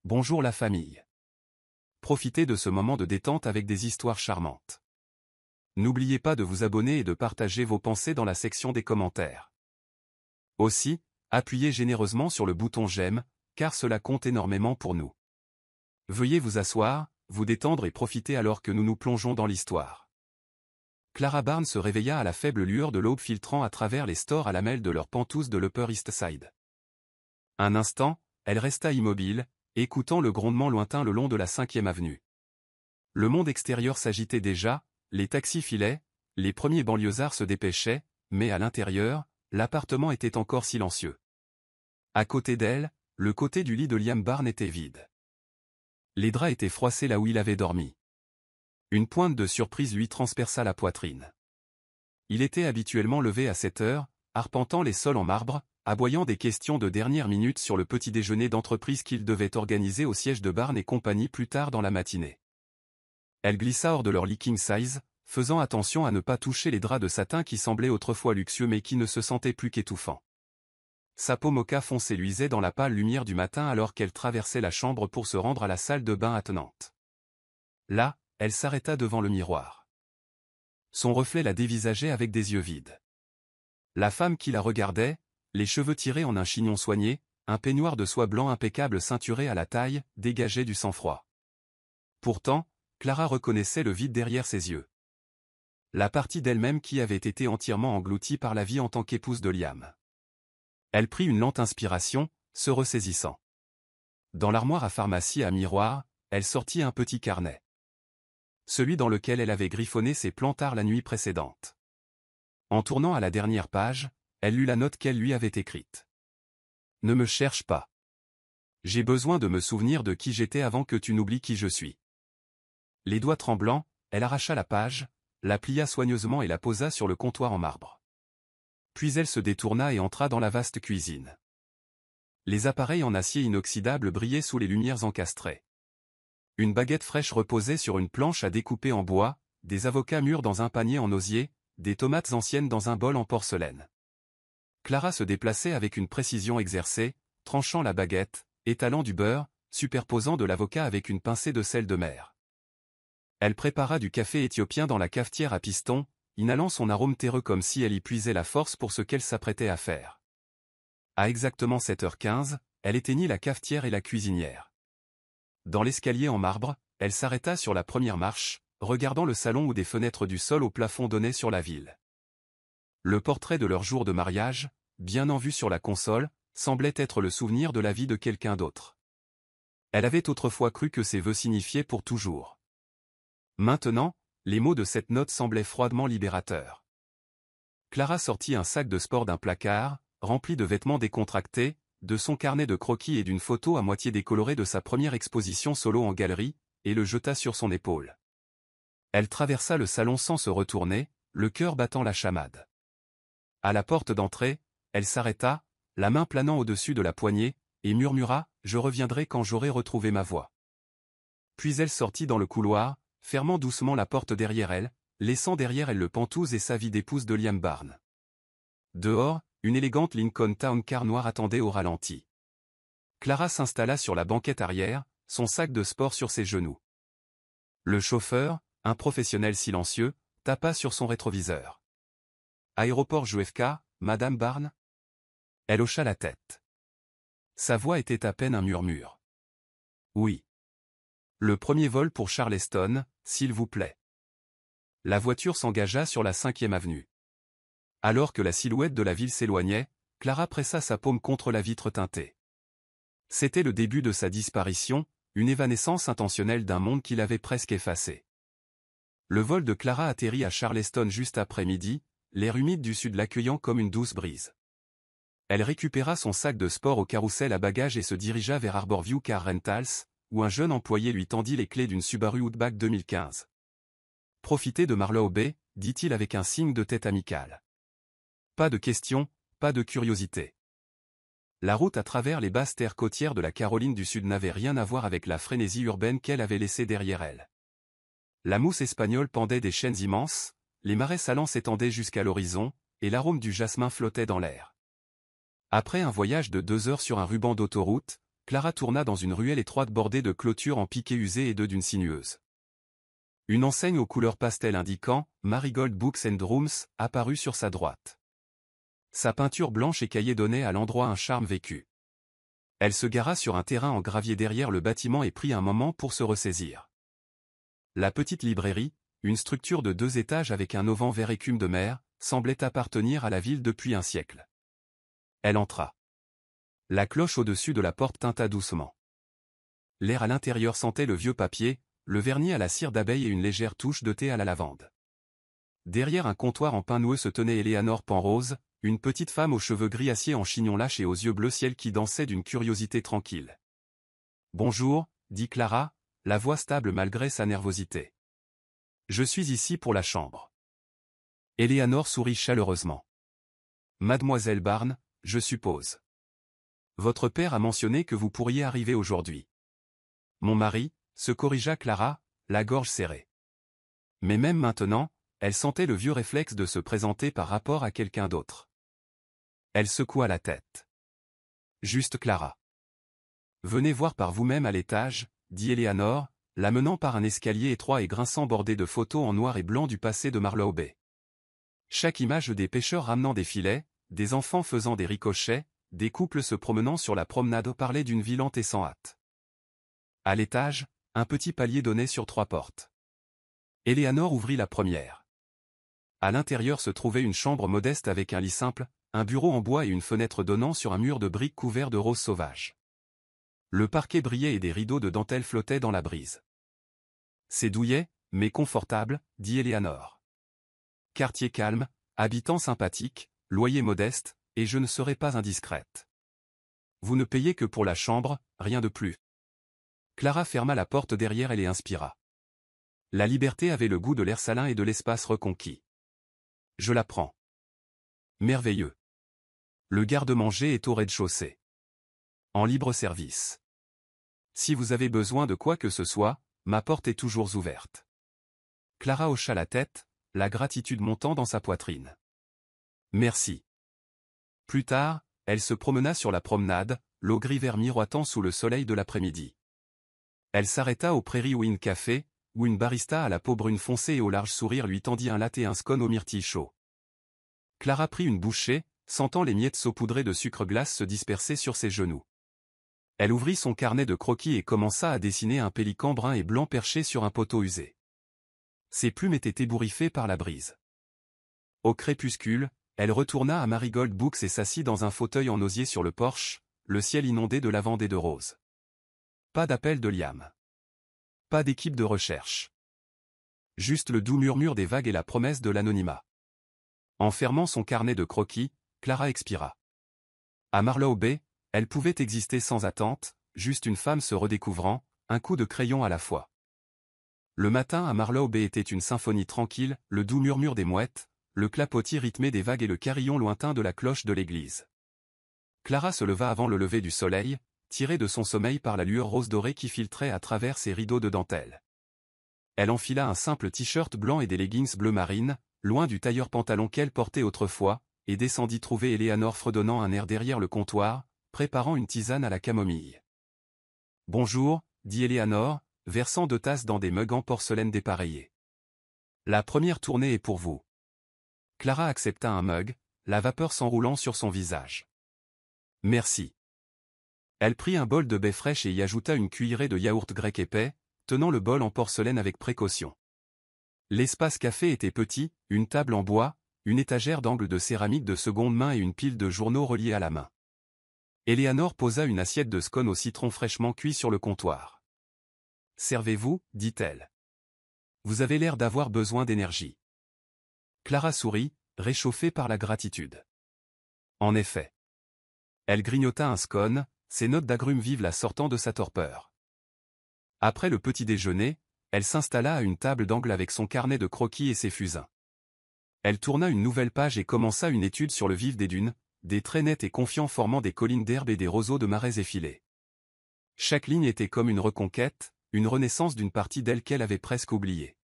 Bonjour la famille. Profitez de ce moment de détente avec des histoires charmantes. N'oubliez pas de vous abonner et de partager vos pensées dans la section des commentaires. Aussi, appuyez généreusement sur le bouton j'aime, car cela compte énormément pour nous. Veuillez vous asseoir, vous détendre et profiter alors que nous nous plongeons dans l'histoire. Clara Barnes se réveilla à la faible lueur de l'aube filtrant à travers les stores à lamelles de leurs penthouse de l'Upper East Side. Un instant, elle resta immobile, écoutant le grondement lointain le long de la 5e avenue. Le monde extérieur s'agitait déjà, les taxis filaient, les premiers banlieusards se dépêchaient, mais à l'intérieur, l'appartement était encore silencieux. À côté d'elle, le côté du lit de Liam Barnes était vide. Les draps étaient froissés là où il avait dormi. Une pointe de surprise lui transperça la poitrine. Il était habituellement levé à 7 heures, arpentant les sols en marbre, aboyant des questions de dernière minute sur le petit déjeuner d'entreprise qu'il devait organiser au siège de Barnes et compagnie plus tard dans la matinée. Elle glissa hors de leur lit king size, faisant attention à ne pas toucher les draps de satin qui semblaient autrefois luxueux mais qui ne se sentaient plus qu'étouffants. Sa peau mocha foncée luisait dans la pâle lumière du matin alors qu'elle traversait la chambre pour se rendre à la salle de bain attenante. Là, elle s'arrêta devant le miroir. Son reflet la dévisageait avec des yeux vides. La femme qui la regardait, les cheveux tirés en un chignon soigné, un peignoir de soie blanc impeccable ceinturé à la taille, dégageait du sang-froid. Pourtant, Clara reconnaissait le vide derrière ses yeux. La partie d'elle-même qui avait été entièrement engloutie par la vie en tant qu'épouse de Liam. Elle prit une lente inspiration, se ressaisissant. Dans l'armoire à pharmacie à miroir, elle sortit un petit carnet. Celui dans lequel elle avait griffonné ses plantards la nuit précédente. En tournant à la dernière page, elle lut la note qu'elle lui avait écrite. « Ne me cherche pas. J'ai besoin de me souvenir de qui j'étais avant que tu n'oublies qui je suis. » Les doigts tremblants, elle arracha la page, la plia soigneusement et la posa sur le comptoir en marbre. Puis elle se détourna et entra dans la vaste cuisine. Les appareils en acier inoxydable brillaient sous les lumières encastrées. Une baguette fraîche reposait sur une planche à découper en bois, des avocats mûrs dans un panier en osier, des tomates anciennes dans un bol en porcelaine. Clara se déplaçait avec une précision exercée, tranchant la baguette, étalant du beurre, superposant de l'avocat avec une pincée de sel de mer. Elle prépara du café éthiopien dans la cafetière à piston, inhalant son arôme terreux comme si elle y puisait la force pour ce qu'elle s'apprêtait à faire. À exactement 7h15, elle éteignit la cafetière et la cuisinière. Dans l'escalier en marbre, elle s'arrêta sur la première marche, regardant le salon où des fenêtres du sol au plafond donnaient sur la ville. Le portrait de leur jour de mariage, bien en vue sur la console, semblait être le souvenir de la vie de quelqu'un d'autre. Elle avait autrefois cru que ces vœux signifiaient pour toujours. Maintenant, les mots de cette note semblaient froidement libérateurs. Clara sortit un sac de sport d'un placard, rempli de vêtements décontractés, de son carnet de croquis et d'une photo à moitié décolorée de sa première exposition solo en galerie, et le jeta sur son épaule. Elle traversa le salon sans se retourner, le cœur battant la chamade. À la porte d'entrée, elle s'arrêta, la main planant au-dessus de la poignée, et murmura « Je reviendrai quand j'aurai retrouvé ma voix ». Puis elle sortit dans le couloir, fermant doucement la porte derrière elle, laissant derrière elle le penthouse et sa vie d'épouse de Liam Barnes. Dehors, une élégante Lincoln Town Car noire attendait au ralenti. Clara s'installa sur la banquette arrière, son sac de sport sur ses genoux. Le chauffeur, un professionnel silencieux, tapa sur son rétroviseur. « Aéroport JFK, Madame Barnes ?» Elle hocha la tête. Sa voix était à peine un murmure. « Oui. Le premier vol pour Charleston, s'il vous plaît. » La voiture s'engagea sur la 5e avenue. Alors que la silhouette de la ville s'éloignait, Clara pressa sa paume contre la vitre teintée. C'était le début de sa disparition, une évanescence intentionnelle d'un monde qu'il avait presque effacé. Le vol de Clara atterrit à Charleston juste après midi, l'air humide du sud l'accueillant comme une douce brise. Elle récupéra son sac de sport au carrousel à bagages et se dirigea vers Harborview Car Rentals, où un jeune employé lui tendit les clés d'une Subaru Outback 2015. « Profitez de Marlow Bay », dit-il avec un signe de tête amical. Pas de questions, pas de curiosité. La route à travers les basses terres côtières de la Caroline du Sud n'avait rien à voir avec la frénésie urbaine qu'elle avait laissée derrière elle. La mousse espagnole pendait des chaînes immenses, les marais salants s'étendaient jusqu'à l'horizon, et l'arôme du jasmin flottait dans l'air. Après un voyage de 2 heures sur un ruban d'autoroute, Clara tourna dans une ruelle étroite bordée de clôtures en piquet usé et d'une sinueuse. Une enseigne aux couleurs pastel indiquant « Marigold Books and Rooms » apparut sur sa droite. Sa peinture blanche écaillée donnait à l'endroit un charme vécu. Elle se gara sur un terrain en gravier derrière le bâtiment et prit un moment pour se ressaisir. La petite librairie, une structure de 2 étages avec un auvent vert écume de mer, semblait appartenir à la ville depuis un siècle. Elle entra. La cloche au-dessus de la porte tinta doucement. L'air à l'intérieur sentait le vieux papier, le vernis à la cire d'abeille et une légère touche de thé à la lavande. Derrière un comptoir en pin noueux se tenait Eleanor Penrose, une petite femme aux cheveux gris acier en chignon lâche et aux yeux bleu ciel qui dansait d'une curiosité tranquille. « Bonjour » dit Clara, la voix stable malgré sa nervosité. « Je suis ici pour la chambre. » Eleanor sourit chaleureusement. « Mademoiselle Barnes, je suppose. Votre père a mentionné que vous pourriez arriver aujourd'hui. » Mon mari, se corrigea Clara, la gorge serrée. Mais même maintenant, elle sentait le vieux réflexe de se présenter par rapport à quelqu'un d'autre. Elle secoua la tête. Juste Clara. Venez voir par vous-même à l'étage, dit Eleanor, l'amenant par un escalier étroit et grinçant bordé de photos en noir et blanc du passé de Marlowe Bay. Chaque image des pêcheurs ramenant des filets, des enfants faisant des ricochets, des couples se promenant sur la promenade parlaient d'une vie lente et sans hâte. À l'étage, un petit palier donnait sur 3 portes. Eleanor ouvrit la première. À l'intérieur se trouvait une chambre modeste avec un lit simple, un bureau en bois et une fenêtre donnant sur un mur de briques couvert de roses sauvages. Le parquet brillait et des rideaux de dentelle flottaient dans la brise. C'est douillet, mais confortable, dit Eleanor. Quartier calme, habitants sympathiques, loyer modeste, et je ne serai pas indiscrète. Vous ne payez que pour la chambre, rien de plus. Clara ferma la porte derrière elle et inspira. La liberté avait le goût de l'air salin et de l'espace reconquis. Je la prends. Merveilleux. Le garde-manger est au rez-de-chaussée. En libre service. Si vous avez besoin de quoi que ce soit, ma porte est toujours ouverte. Clara hocha la tête, la gratitude montant dans sa poitrine. Merci. Plus tard, elle se promena sur la promenade, l'eau gris-vert miroitant sous le soleil de l'après-midi. Elle s'arrêta au Prairie Wind Café, où une barista à la peau brune foncée et au large sourire lui tendit un latte et un scone aux myrtilles chauds. Clara prit une bouchée, sentant les miettes saupoudrées de sucre glace se disperser sur ses genoux. Elle ouvrit son carnet de croquis et commença à dessiner un pélican brun et blanc perché sur un poteau usé. Ses plumes étaient ébouriffées par la brise. Au crépuscule, elle retourna à Marigold Books et s'assit dans un fauteuil en osier sur le porche, le ciel inondé de lavande et de roses. Pas d'appel de Liam. Pas d'équipe de recherche. Juste le doux murmure des vagues et la promesse de l'anonymat. En fermant son carnet de croquis, Clara expira. À Marlowe Bay, elle pouvait exister sans attente, juste une femme se redécouvrant, un coup de crayon à la fois. Le matin à Marlowe Bay était une symphonie tranquille, le doux murmure des mouettes, le clapotis rythmé des vagues et le carillon lointain de la cloche de l'église. Clara se leva avant le lever du soleil, tirée de son sommeil par la lueur rose dorée qui filtrait à travers ses rideaux de dentelle. Elle enfila un simple t-shirt blanc et des leggings bleu marine, loin du tailleur pantalon qu'elle portait autrefois, et descendit trouver Eleanor fredonnant un air derrière le comptoir, préparant une tisane à la camomille. « Bonjour » dit Eleanor, versant 2 tasses dans des mugs en porcelaine dépareillée. « La première tournée est pour vous. » Clara accepta un mug, la vapeur s'enroulant sur son visage. « Merci. » Elle prit un bol de baie fraîche et y ajouta une cuillerée de yaourt grec épais, tenant le bol en porcelaine avec précaution. L'espace café était petit, une table en bois, une étagère d'angle de céramique de seconde main et une pile de journaux reliés à la main. Eleanor posa une assiette de scone au citron fraîchement cuit sur le comptoir. « Servez-vous, dit-elle. Vous avez l'air d'avoir besoin d'énergie. » Clara sourit, réchauffée par la gratitude. En effet. Elle grignota un scone, ses notes d'agrumes vives la sortant de sa torpeur. Après le petit déjeuner, elle s'installa à une table d'angle avec son carnet de croquis et ses fusains. Elle tourna une nouvelle page et commença une étude sur le vif des dunes, des traits nets et confiants formant des collines d'herbe et des roseaux de marais effilés. Chaque ligne était comme une reconquête, une renaissance d'une partie d'elle qu'elle avait presque oubliée.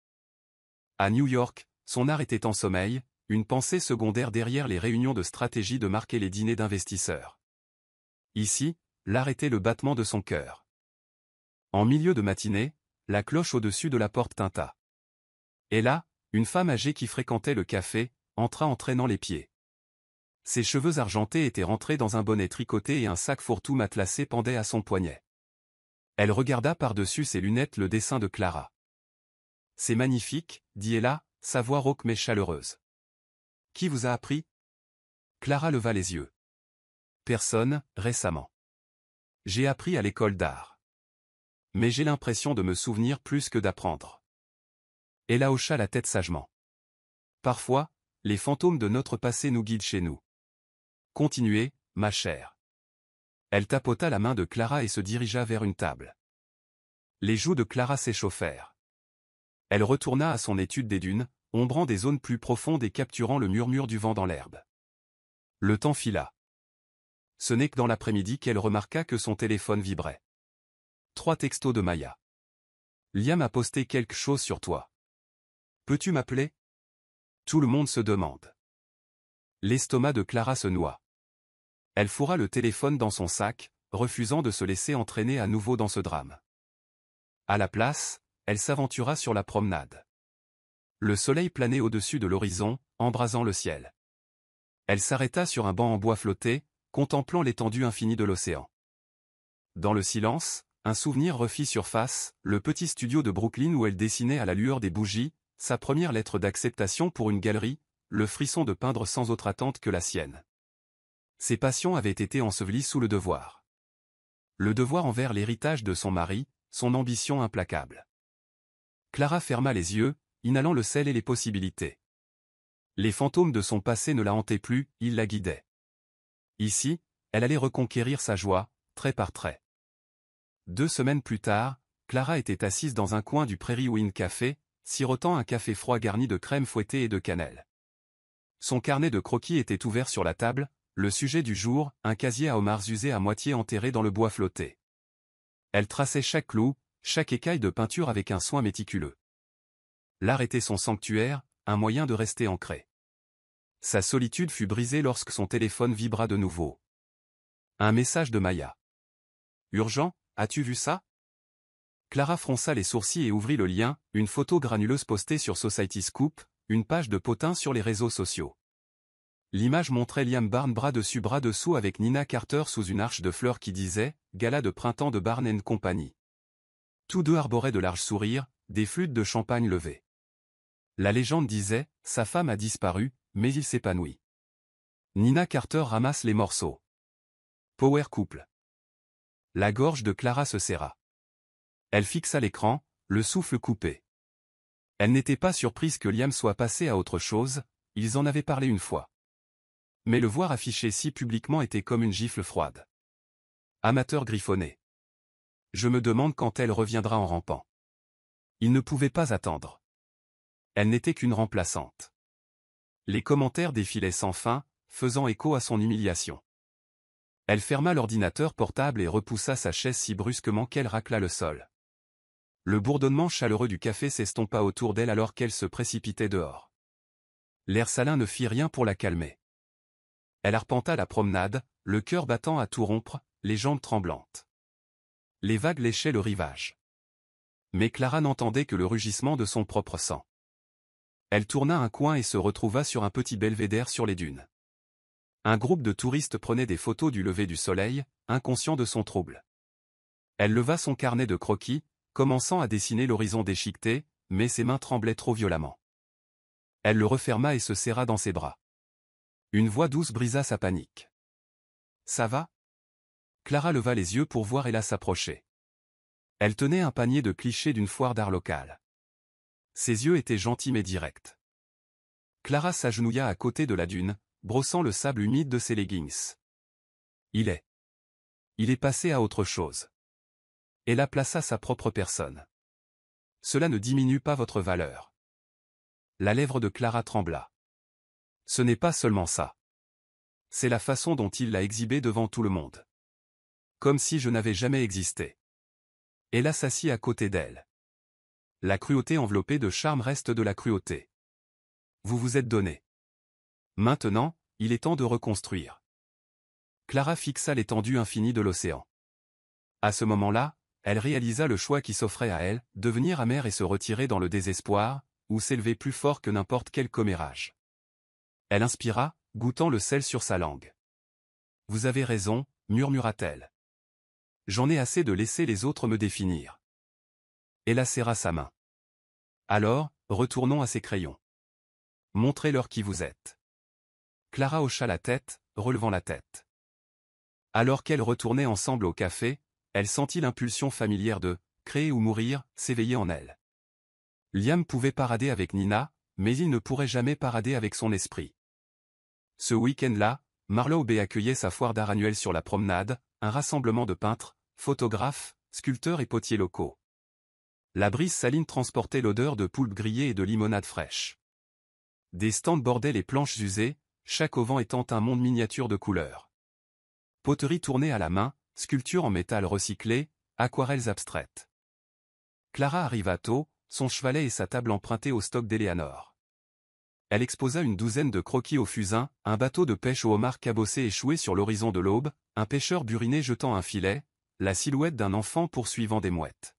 À New York, son art était en sommeil, une pensée secondaire derrière les réunions de stratégie de marquer les dîners d'investisseurs. Ici, l'arrêtait le battement de son cœur. En milieu de matinée, la cloche au-dessus de la porte tinta. Et là, une femme âgée qui fréquentait le café, entra en traînant les pieds. Ses cheveux argentés étaient rentrés dans un bonnet tricoté et un sac fourre-tout matelassé pendait à son poignet. Elle regarda par-dessus ses lunettes le dessin de Clara. « C'est magnifique, dit Ella, sa voix rauque mais chaleureuse. Qui vous a appris ?» Clara leva les yeux. « Personne, récemment. J'ai appris à l'école d'art. Mais j'ai l'impression de me souvenir plus que d'apprendre. » Ella hocha la tête sagement. « Parfois, les fantômes de notre passé nous guident chez nous. Continuez, ma chère. » Elle tapota la main de Clara et se dirigea vers une table. Les joues de Clara s'échauffèrent. Elle retourna à son étude des dunes, ombrant des zones plus profondes et capturant le murmure du vent dans l'herbe. Le temps fila. Ce n'est que dans l'après-midi qu'elle remarqua que son téléphone vibrait. 3 textos de Maya. « Liam a posté quelque chose sur toi. Peux-tu m'appeler ? Tout le monde se demande. » L'estomac de Clara se noua. Elle fourra le téléphone dans son sac, refusant de se laisser entraîner à nouveau dans ce drame. À la place, elle s'aventura sur la promenade. Le soleil planait au-dessus de l'horizon, embrasant le ciel. Elle s'arrêta sur un banc en bois flotté, contemplant l'étendue infinie de l'océan. Dans le silence, un souvenir refit surface, le petit studio de Brooklyn où elle dessinait à la lueur des bougies, sa première lettre d'acceptation pour une galerie, le frisson de peindre sans autre attente que la sienne. Ses passions avaient été ensevelies sous le devoir. Le devoir envers l'héritage de son mari, son ambition implacable. Clara ferma les yeux, inhalant le sel et les possibilités. Les fantômes de son passé ne la hantaient plus, ils la guidaient. Ici, elle allait reconquérir sa joie, trait par trait. 2 semaines plus tard, Clara était assise dans un coin du Prairie Wind Café, sirotant un café froid garni de crème fouettée et de cannelle. Son carnet de croquis était ouvert sur la table, le sujet du jour, un casier à homards usés à moitié enterré dans le bois flotté. Elle traçait chaque clou, chaque écaille de peinture avec un soin méticuleux. L'art était son sanctuaire, un moyen de rester ancré. Sa solitude fut brisée lorsque son téléphone vibra de nouveau. Un message de Maya. « Urgent, as-tu vu ça ?» Clara fronça les sourcils et ouvrit le lien, une photo granuleuse postée sur Society Scoop, une page de potin sur les réseaux sociaux. L'image montrait Liam Barnes bras dessus bras dessous avec Nina Carter sous une arche de fleurs qui disait « Gala de printemps de Barnes & Company ». Tous deux arboraient de larges sourires, des flûtes de champagne levées. La légende disait « Sa femme a disparu, mais il s'épanouit ». Nina Carter ramasse les morceaux. Power couple. La gorge de Clara se serra. Elle fixa l'écran, le souffle coupé. Elle n'était pas surprise que Liam soit passé à autre chose, ils en avaient parlé une fois. Mais le voir affiché si publiquement était comme une gifle froide. Amateur griffonné. Je me demande quand elle reviendra en rampant. Il ne pouvait pas attendre. Elle n'était qu'une remplaçante. Les commentaires défilaient sans fin, faisant écho à son humiliation. Elle ferma l'ordinateur portable et repoussa sa chaise si brusquement qu'elle racla le sol. Le bourdonnement chaleureux du café s'estompa autour d'elle alors qu'elle se précipitait dehors. L'air salin ne fit rien pour la calmer. Elle arpenta la promenade, le cœur battant à tout rompre, les jambes tremblantes. Les vagues léchaient le rivage. Mais Clara n'entendait que le rugissement de son propre sang. Elle tourna un coin et se retrouva sur un petit belvédère sur les dunes. Un groupe de touristes prenait des photos du lever du soleil, inconscient de son trouble. Elle leva son carnet de croquis, commençant à dessiner l'horizon déchiqueté, mais ses mains tremblaient trop violemment. Elle le referma et se serra dans ses bras. Une voix douce brisa sa panique. « Ça va ?» Clara leva les yeux pour voir Ella s'approcher. Elle tenait un panier de clichés d'une foire d'art locale. Ses yeux étaient gentils mais directs. Clara s'agenouilla à côté de la dune, brossant le sable humide de ses leggings. Il est passé à autre chose. Ella plaça sa propre personne. Cela ne diminue pas votre valeur. La lèvre de Clara trembla. Ce n'est pas seulement ça. C'est la façon dont il l'a exhibé devant tout le monde. Comme si je n'avais jamais existé. Ella s'assit à côté d'elle. La cruauté enveloppée de charme reste de la cruauté. Vous vous êtes donné. Maintenant, il est temps de reconstruire. Clara fixa l'étendue infinie de l'océan. À ce moment-là, elle réalisa le choix qui s'offrait à elle, devenir amère et se retirer dans le désespoir, ou s'élever plus fort que n'importe quel commérage. Elle inspira, goûtant le sel sur sa langue. « Vous avez raison, murmura-t-elle. J'en ai assez de laisser les autres me définir. » Et la serra sa main. « Alors, retournons à ces crayons. Montrez-leur qui vous êtes. » Clara hocha la tête, relevant la tête. Alors qu'elles retournaient ensemble au café, elle sentit l'impulsion familière de « créer ou mourir » s'éveiller en elle. Liam pouvait parader avec Nina, mais il ne pourrait jamais parader avec son esprit. Ce week-end-là, Marlowe Bay accueillait sa foire d'art annuelle sur la promenade, un rassemblement de peintres, photographes, sculpteurs et potiers locaux. La brise saline transportait l'odeur de poulpe grillée et de limonade fraîche. Des stands bordaient les planches usées, chaque auvent étant un monde miniature de couleurs. Poterie tournée à la main, sculptures en métal recyclé, aquarelles abstraites. Clara arriva tôt, son chevalet et sa table empruntées au stock d'Eleanor. Elle exposa une douzaine de croquis au fusain, un bateau de pêche au homard cabossé échoué sur l'horizon de l'aube, un pêcheur buriné jetant un filet, la silhouette d'un enfant poursuivant des mouettes.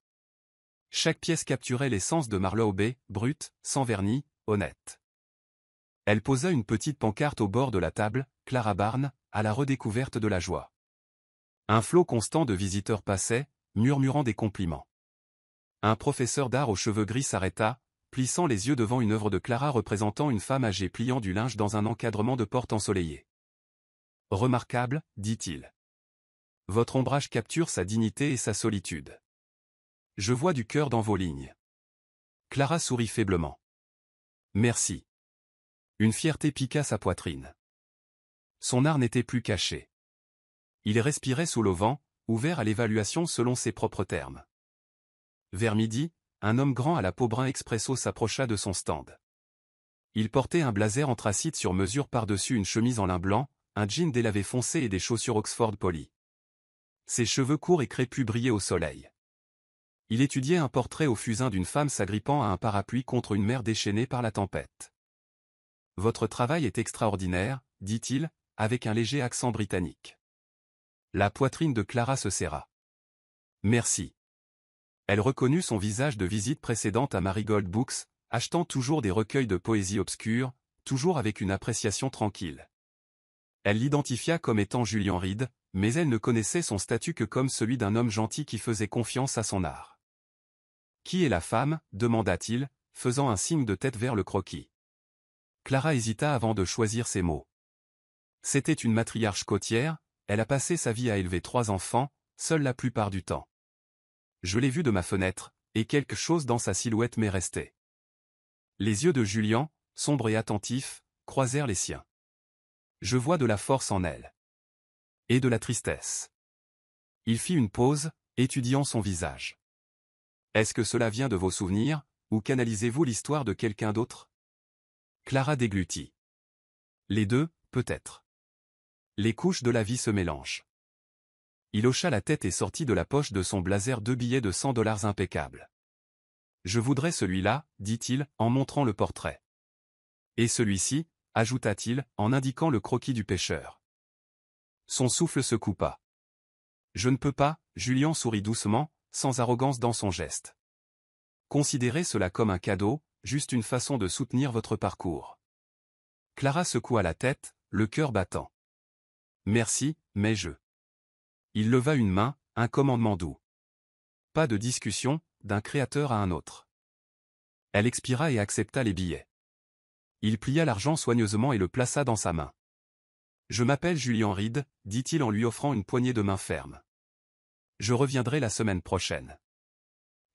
Chaque pièce capturait l'essence de Marlowe Bay, brute, sans vernis, honnête. Elle posa une petite pancarte au bord de la table, Clara Barnes, à la redécouverte de la joie. Un flot constant de visiteurs passait, murmurant des compliments. Un professeur d'art aux cheveux gris s'arrêta, plissant les yeux devant une œuvre de Clara représentant une femme âgée pliant du linge dans un encadrement de porte ensoleillée. « Remarquable, dit-il. Votre ombrage capture sa dignité et sa solitude. Je vois du cœur dans vos lignes. » Clara sourit faiblement. « Merci. » Une fierté piqua sa poitrine. Son art n'était plus caché. Il respirait sous l'auvent, ouvert à l'évaluation selon ses propres termes. Vers midi, un homme grand à la peau brun expresso s'approcha de son stand. Il portait un blazer anthracite sur mesure par-dessus une chemise en lin blanc, un jean délavé foncé et des chaussures Oxford polies. Ses cheveux courts et crépus brillaient au soleil. Il étudiait un portrait au fusain d'une femme s'agrippant à un parapluie contre une mer déchaînée par la tempête. « Votre travail est extraordinaire, dit-il, avec un léger accent britannique. La poitrine de Clara se serra. « Merci. » Elle reconnut son visage de visite précédente à Marigold Books, achetant toujours des recueils de poésie obscure, toujours avec une appréciation tranquille. Elle l'identifia comme étant Julian Reed, mais elle ne connaissait son statut que comme celui d'un homme gentil qui faisait confiance à son art. « Qui est la femme » demanda-t-il, faisant un signe de tête vers le croquis. Clara hésita avant de choisir ses mots. C'était une matriarche côtière, elle a passé sa vie à élever 3 enfants, seule la plupart du temps. Je l'ai vue de ma fenêtre, et quelque chose dans sa silhouette m'est resté. Les yeux de Julian, sombres et attentifs, croisèrent les siens. Je vois de la force en elle. Et de la tristesse. Il fit une pause, étudiant son visage. Est-ce que cela vient de vos souvenirs, ou canalisez-vous l'histoire de quelqu'un d'autre? Clara déglutit. Les deux, peut-être. Les couches de la vie se mélangent. Il hocha la tête et sortit de la poche de son blazer 2 billets de $100 impeccables. Je voudrais celui-là, dit-il, en montrant le portrait. Et celui-ci, ajouta-t-il, en indiquant le croquis du pêcheur. Son souffle se coupa. Je ne peux pas, Julian sourit doucement, sans arrogance dans son geste. Considérez cela comme un cadeau, juste une façon de soutenir votre parcours. Clara secoua la tête, le cœur battant. Merci, mais je... Il leva une main, un commandement doux. Pas de discussion, d'un créateur à un autre. Elle expira et accepta les billets. Il plia l'argent soigneusement et le plaça dans sa main. Je m'appelle Julian Reed, dit-il en lui offrant une poignée de main ferme. Je reviendrai la semaine prochaine.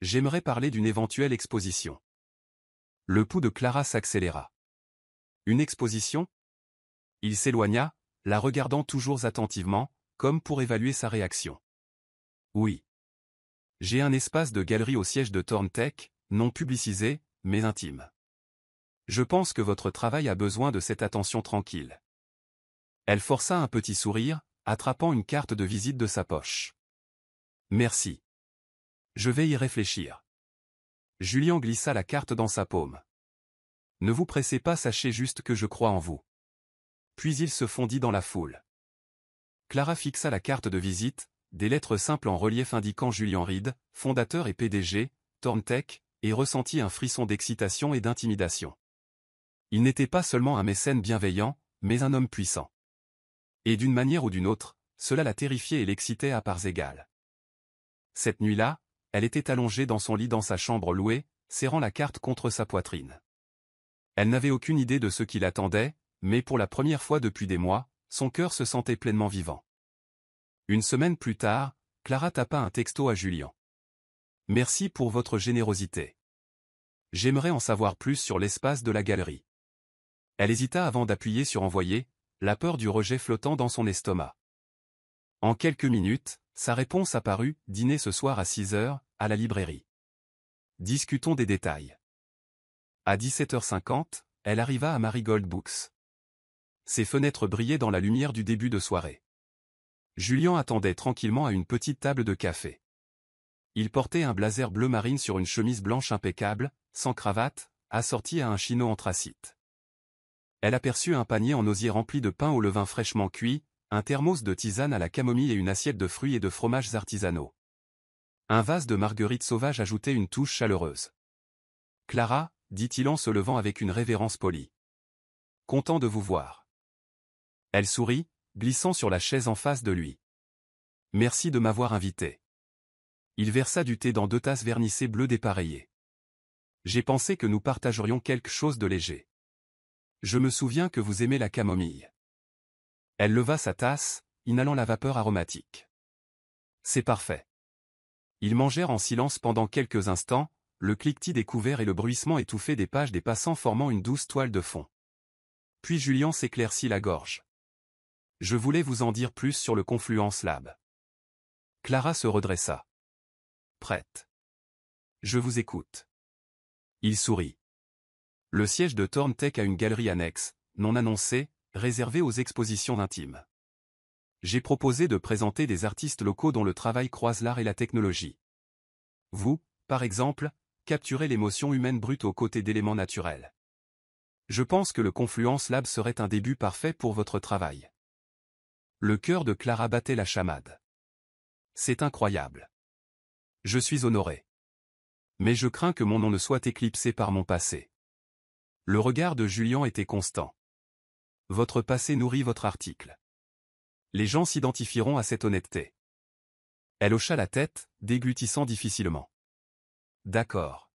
J'aimerais parler d'une éventuelle exposition. Le pouls de Clara s'accéléra. Une exposition? Il s'éloigna, la regardant toujours attentivement, comme pour évaluer sa réaction. Oui. J'ai un espace de galerie au siège de Thorntech, non publicisé, mais intime. Je pense que votre travail a besoin de cette attention tranquille. Elle força un petit sourire, attrapant une carte de visite de sa poche. Merci. Je vais y réfléchir. Julian glissa la carte dans sa paume. Ne vous pressez pas, sachez juste que je crois en vous. Puis il se fondit dans la foule. Clara fixa la carte de visite, des lettres simples en relief indiquant Julian Reed, fondateur et PDG, Thorntech, et ressentit un frisson d'excitation et d'intimidation. Il n'était pas seulement un mécène bienveillant, mais un homme puissant. Et d'une manière ou d'une autre, cela la terrifiait et l'excitait à parts égales. Cette nuit-là, elle était allongée dans son lit dans sa chambre louée, serrant la carte contre sa poitrine. Elle n'avait aucune idée de ce qui l'attendait, mais pour la première fois depuis des mois, son cœur se sentait pleinement vivant. Une semaine plus tard, Clara tapa un texto à Julian. « Merci pour votre générosité. J'aimerais en savoir plus sur l'espace de la galerie. » Elle hésita avant d'appuyer sur envoyer, la peur du rejet flottant dans son estomac. En quelques minutes, sa réponse apparut, « Dîner ce soir à 6 heures, à la librairie. Discutons des détails. » À 17h50, elle arriva à Marigold Books. Ses fenêtres brillaient dans la lumière du début de soirée. Julian attendait tranquillement à une petite table de café. Il portait un blazer bleu marine sur une chemise blanche impeccable, sans cravate, assortie à un chino anthracite. Elle aperçut un panier en osier rempli de pain au levain fraîchement cuit, un thermos de tisane à la camomille et une assiette de fruits et de fromages artisanaux. Un vase de marguerites sauvages ajoutait une touche chaleureuse. « Clara, » dit-il en se levant avec une révérence polie. « Content de vous voir. » Elle sourit, glissant sur la chaise en face de lui. « Merci de m'avoir invité. » Il versa du thé dans 2 tasses vernissées bleues dépareillées. « J'ai pensé que nous partagerions quelque chose de léger. Je me souviens que vous aimez la camomille. » Elle leva sa tasse, inhalant la vapeur aromatique. « C'est parfait. » Ils mangèrent en silence pendant quelques instants, le cliquetis des couverts et le bruissement étouffé des pages des passants formant une douce toile de fond. Puis Julian s'éclaircit la gorge. « Je voulais vous en dire plus sur le Confluence Lab. » Clara se redressa. « Prête. Je vous écoute. » Il sourit. Le siège de Thorntech a une galerie annexe, non annoncée, réservée aux expositions intimes. J'ai proposé de présenter des artistes locaux dont le travail croise l'art et la technologie. Vous, par exemple, capturez l'émotion humaine brute aux côtés d'éléments naturels. Je pense que le Confluence Lab serait un début parfait pour votre travail. Le cœur de Clara battait la chamade. C'est incroyable. Je suis honoré. Mais je crains que mon nom ne soit éclipsé par mon passé. Le regard de Julian était constant. Votre passé nourrit votre article. Les gens s'identifieront à cette honnêteté. Elle hocha la tête, déglutissant difficilement. D'accord.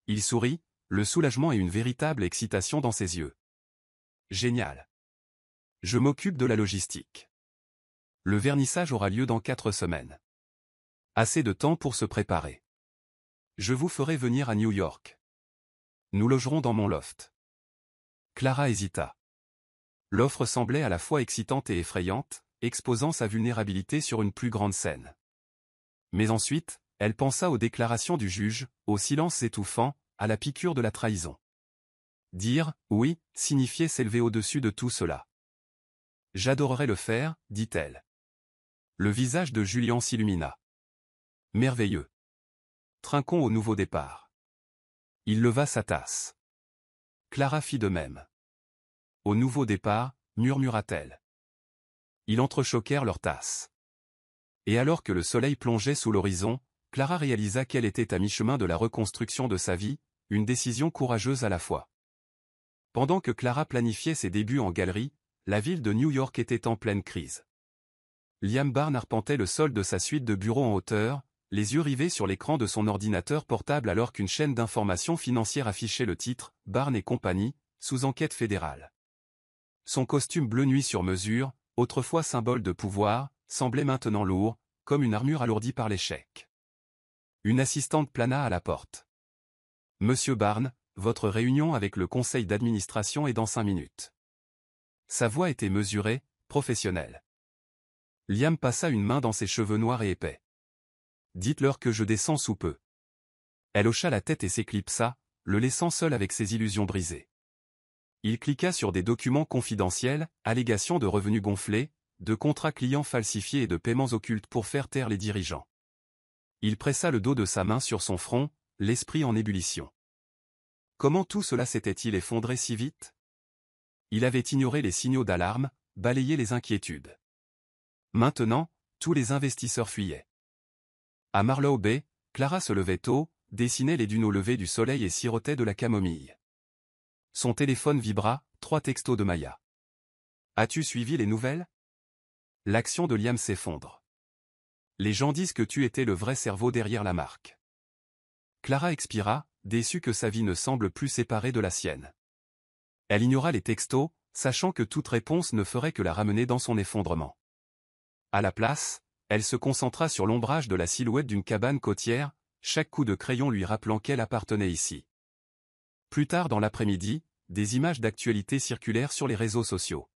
Il sourit, le soulagement et une véritable excitation dans ses yeux. Génial. Je m'occupe de la logistique. Le vernissage aura lieu dans 4 semaines. Assez de temps pour se préparer. Je vous ferai venir à New York. Nous logerons dans mon loft. Clara hésita. L'offre semblait à la fois excitante et effrayante, exposant sa vulnérabilité sur une plus grande scène. Mais ensuite, elle pensa aux déclarations du juge, au silence étouffant, à la piqûre de la trahison. Dire « oui » signifiait s'élever au-dessus de tout cela. « J'adorerais le faire » dit-elle. Le visage de Julian s'illumina. « Merveilleux. Trinquons au nouveau départ. » Il leva sa tasse. Clara fit de même. « Au nouveau départ » murmura-t-elle. Ils entrechoquèrent leurs tasses. Et alors que le soleil plongeait sous l'horizon, Clara réalisa qu'elle était à mi-chemin de la reconstruction de sa vie, une décision courageuse à la fois. Pendant que Clara planifiait ses débuts en galerie, la ville de New York était en pleine crise. Liam Barnes arpentait le sol de sa suite de bureaux en hauteur, les yeux rivés sur l'écran de son ordinateur portable alors qu'une chaîne d'informations financières affichait le titre « Barnes et compagnie, sous enquête fédérale ». Son costume bleu nuit sur mesure, autrefois symbole de pouvoir, semblait maintenant lourd, comme une armure alourdie par l'échec. Une assistante plana à la porte. « Monsieur Barnes, votre réunion avec le conseil d'administration est dans 5 minutes. » Sa voix était mesurée, professionnelle. Liam passa une main dans ses cheveux noirs et épais. « Dites-leur que je descends sous peu. » Elle hocha la tête et s'éclipsa, le laissant seul avec ses illusions brisées. Il cliqua sur des documents confidentiels, allégations de revenus gonflés, de contrats clients falsifiés et de paiements occultes pour faire taire les dirigeants. Il pressa le dos de sa main sur son front, l'esprit en ébullition. Comment tout cela s'était-il effondré si vite? Il avait ignoré les signaux d'alarme, balayé les inquiétudes. Maintenant, Tous les investisseurs fuyaient. À Marlow Bay, Clara se levait tôt, dessinait les dunes au lever du soleil et sirotait de la camomille. Son téléphone vibra, 3 textos de Maya. As-tu suivi les nouvelles? L'action de Liam s'effondre. Les gens disent que tu étais le vrai cerveau derrière la marque. Clara expira, déçue que sa vie ne semble plus séparée de la sienne. Elle ignora les textos, sachant que toute réponse ne ferait que la ramener dans son effondrement. À la place, elle se concentra sur l'ombrage de la silhouette d'une cabane côtière, chaque coup de crayon lui rappelant qu'elle appartenait ici. Plus tard dans l'après-midi, des images d'actualité circulèrent sur les réseaux sociaux.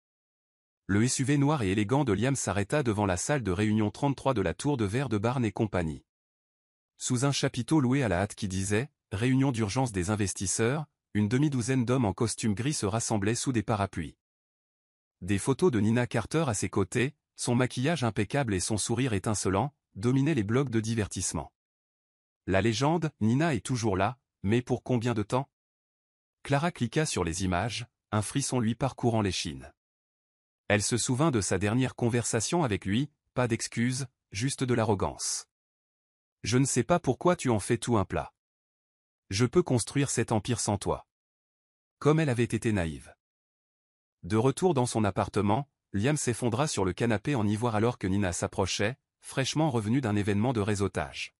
Le SUV noir et élégant de Liam s'arrêta devant la salle de réunion 33 de la tour de verre de Barnes et compagnie. Sous un chapiteau loué à la hâte qui disait « Réunion d'urgence des investisseurs », une demi-douzaine d'hommes en costume gris se rassemblaient sous des parapluies. Des photos de Nina Carter à ses côtés, son maquillage impeccable et son sourire étincelant, dominaient les blogs de divertissement. La légende, Nina est toujours là, mais pour combien de temps? Clara cliqua sur les images, un frisson lui parcourant l'échine. Elle se souvint de sa dernière conversation avec lui, pas d'excuses, juste de l'arrogance. Je ne sais pas pourquoi tu en fais tout un plat. Je peux construire cet empire sans toi. Comme elle avait été naïve. De retour dans son appartement, Liam s'effondra sur le canapé en ivoire alors que Nina s'approchait, fraîchement revenue d'un événement de réseautage.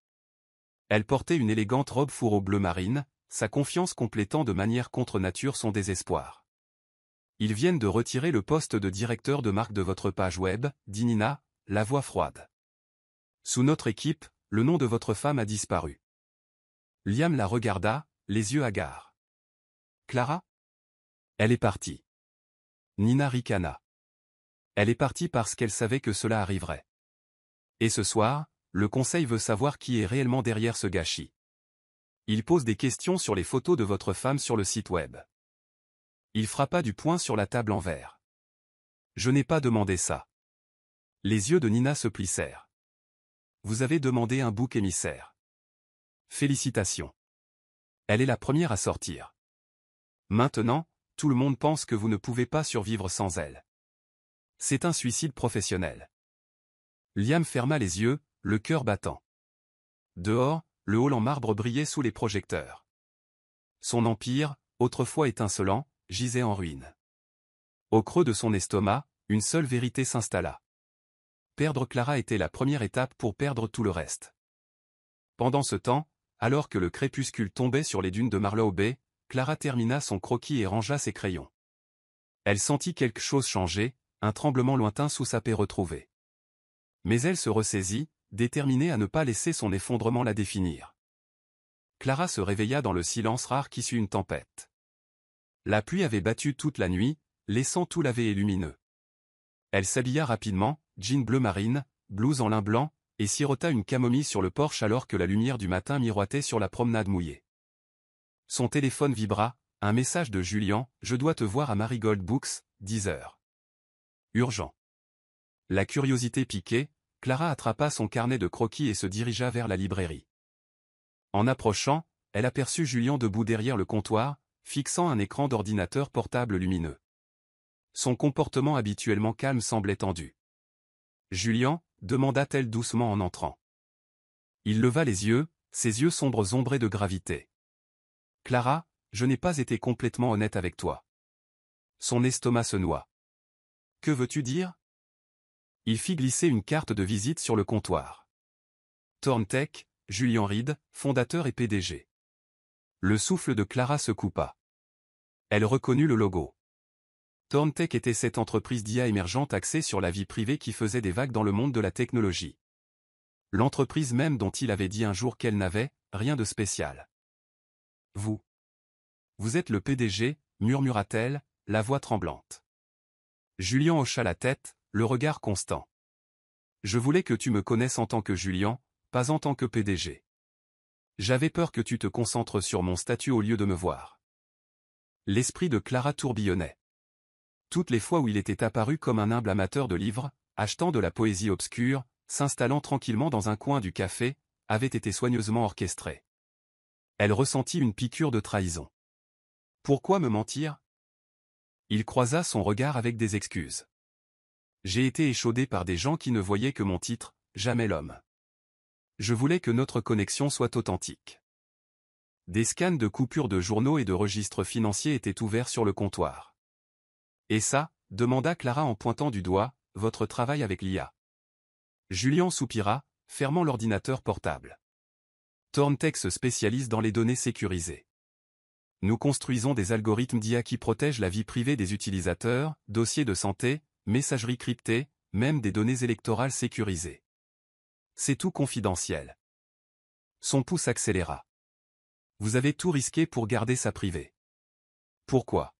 Elle portait une élégante robe fourreau bleu marine, sa confiance complétant de manière contre nature son désespoir. Ils viennent de retirer le poste de directeur de marque de votre page web, dit Nina, la voix froide. Sous notre équipe, le nom de votre femme a disparu. Liam la regarda, les yeux hagards. Clara? Elle est partie. Nina ricana. Elle est partie parce qu'elle savait que cela arriverait. Et ce soir, le conseil veut savoir qui est réellement derrière ce gâchis. Il pose des questions sur les photos de votre femme sur le site web. Il frappa du poing sur la table en verre. Je n'ai pas demandé ça. Les yeux de Nina se plissèrent. Vous avez demandé un bouc émissaire. Félicitations. Elle est la première à sortir. Maintenant, tout le monde pense que vous ne pouvez pas survivre sans elle. C'est un suicide professionnel. Liam ferma les yeux, le cœur battant. Dehors, le hall en marbre brillait sous les projecteurs. Son empire, autrefois étincelant, gisait en ruine. Au creux de son estomac, une seule vérité s'installa. Perdre Clara était la première étape pour perdre tout le reste. Pendant ce temps, alors que le crépuscule tombait sur les dunes de Marlow Bay, Clara termina son croquis et rangea ses crayons. Elle sentit quelque chose changer, un tremblement lointain sous sa paix retrouvée. Mais elle se ressaisit, déterminée à ne pas laisser son effondrement la définir. Clara se réveilla dans le silence rare qui suit une tempête. La pluie avait battu toute la nuit, laissant tout lavé et lumineux. Elle s'habilla rapidement, jean bleu marine, blouse en lin blanc, et sirota une camomille sur le porche alors que la lumière du matin miroitait sur la promenade mouillée. Son téléphone vibra, un message de Julian, « Je dois te voir à Marigold Books, 10 heures. Urgent. » La curiosité piquée, Clara attrapa son carnet de croquis et se dirigea vers la librairie. En approchant, elle aperçut Julian debout derrière le comptoir, fixant un écran d'ordinateur portable lumineux. Son comportement habituellement calme semblait tendu. « Julian ?» demanda-t-elle doucement en entrant. Il leva les yeux, ses yeux sombres ombrés de gravité. « Clara, je n'ai pas été complètement honnête avec toi. » Son estomac se noua. « Que veux-tu dire ?» Il fit glisser une carte de visite sur le comptoir. Thorntech, Julian Reed, fondateur et PDG. Le souffle de Clara se coupa. Elle reconnut le logo. Thorntech était cette entreprise d'IA émergente axée sur la vie privée qui faisait des vagues dans le monde de la technologie. L'entreprise même dont il avait dit un jour qu'elle n'avait rien de spécial. « Vous êtes le PDG, murmura-t-elle, la voix tremblante. Julian hocha la tête, le regard constant. Je voulais que tu me connaisses en tant que Julian, pas en tant que PDG. J'avais peur que tu te concentres sur mon statut au lieu de me voir. L'esprit de Clara tourbillonnait. Toutes les fois où il était apparu comme un humble amateur de livres, achetant de la poésie obscure, s'installant tranquillement dans un coin du café, avait été soigneusement orchestré. Elle ressentit une piqûre de trahison. Pourquoi me mentir? Il croisa son regard avec des excuses. J'ai été échaudé par des gens qui ne voyaient que mon titre, Jamais l'homme. Je voulais que notre connexion soit authentique. Des scans de coupures de journaux et de registres financiers étaient ouverts sur le comptoir. Et ça, demanda Clara en pointant du doigt, votre travail avec l'IA. Julien soupira, fermant l'ordinateur portable. Thorntek se spécialise dans les données sécurisées. Nous construisons des algorithmes d'IA qui protègent la vie privée des utilisateurs, dossiers de santé, messagerie cryptée, même des données électorales sécurisées. C'est tout confidentiel. Son pouce accéléra. Vous avez tout risqué pour garder ça privé. Pourquoi?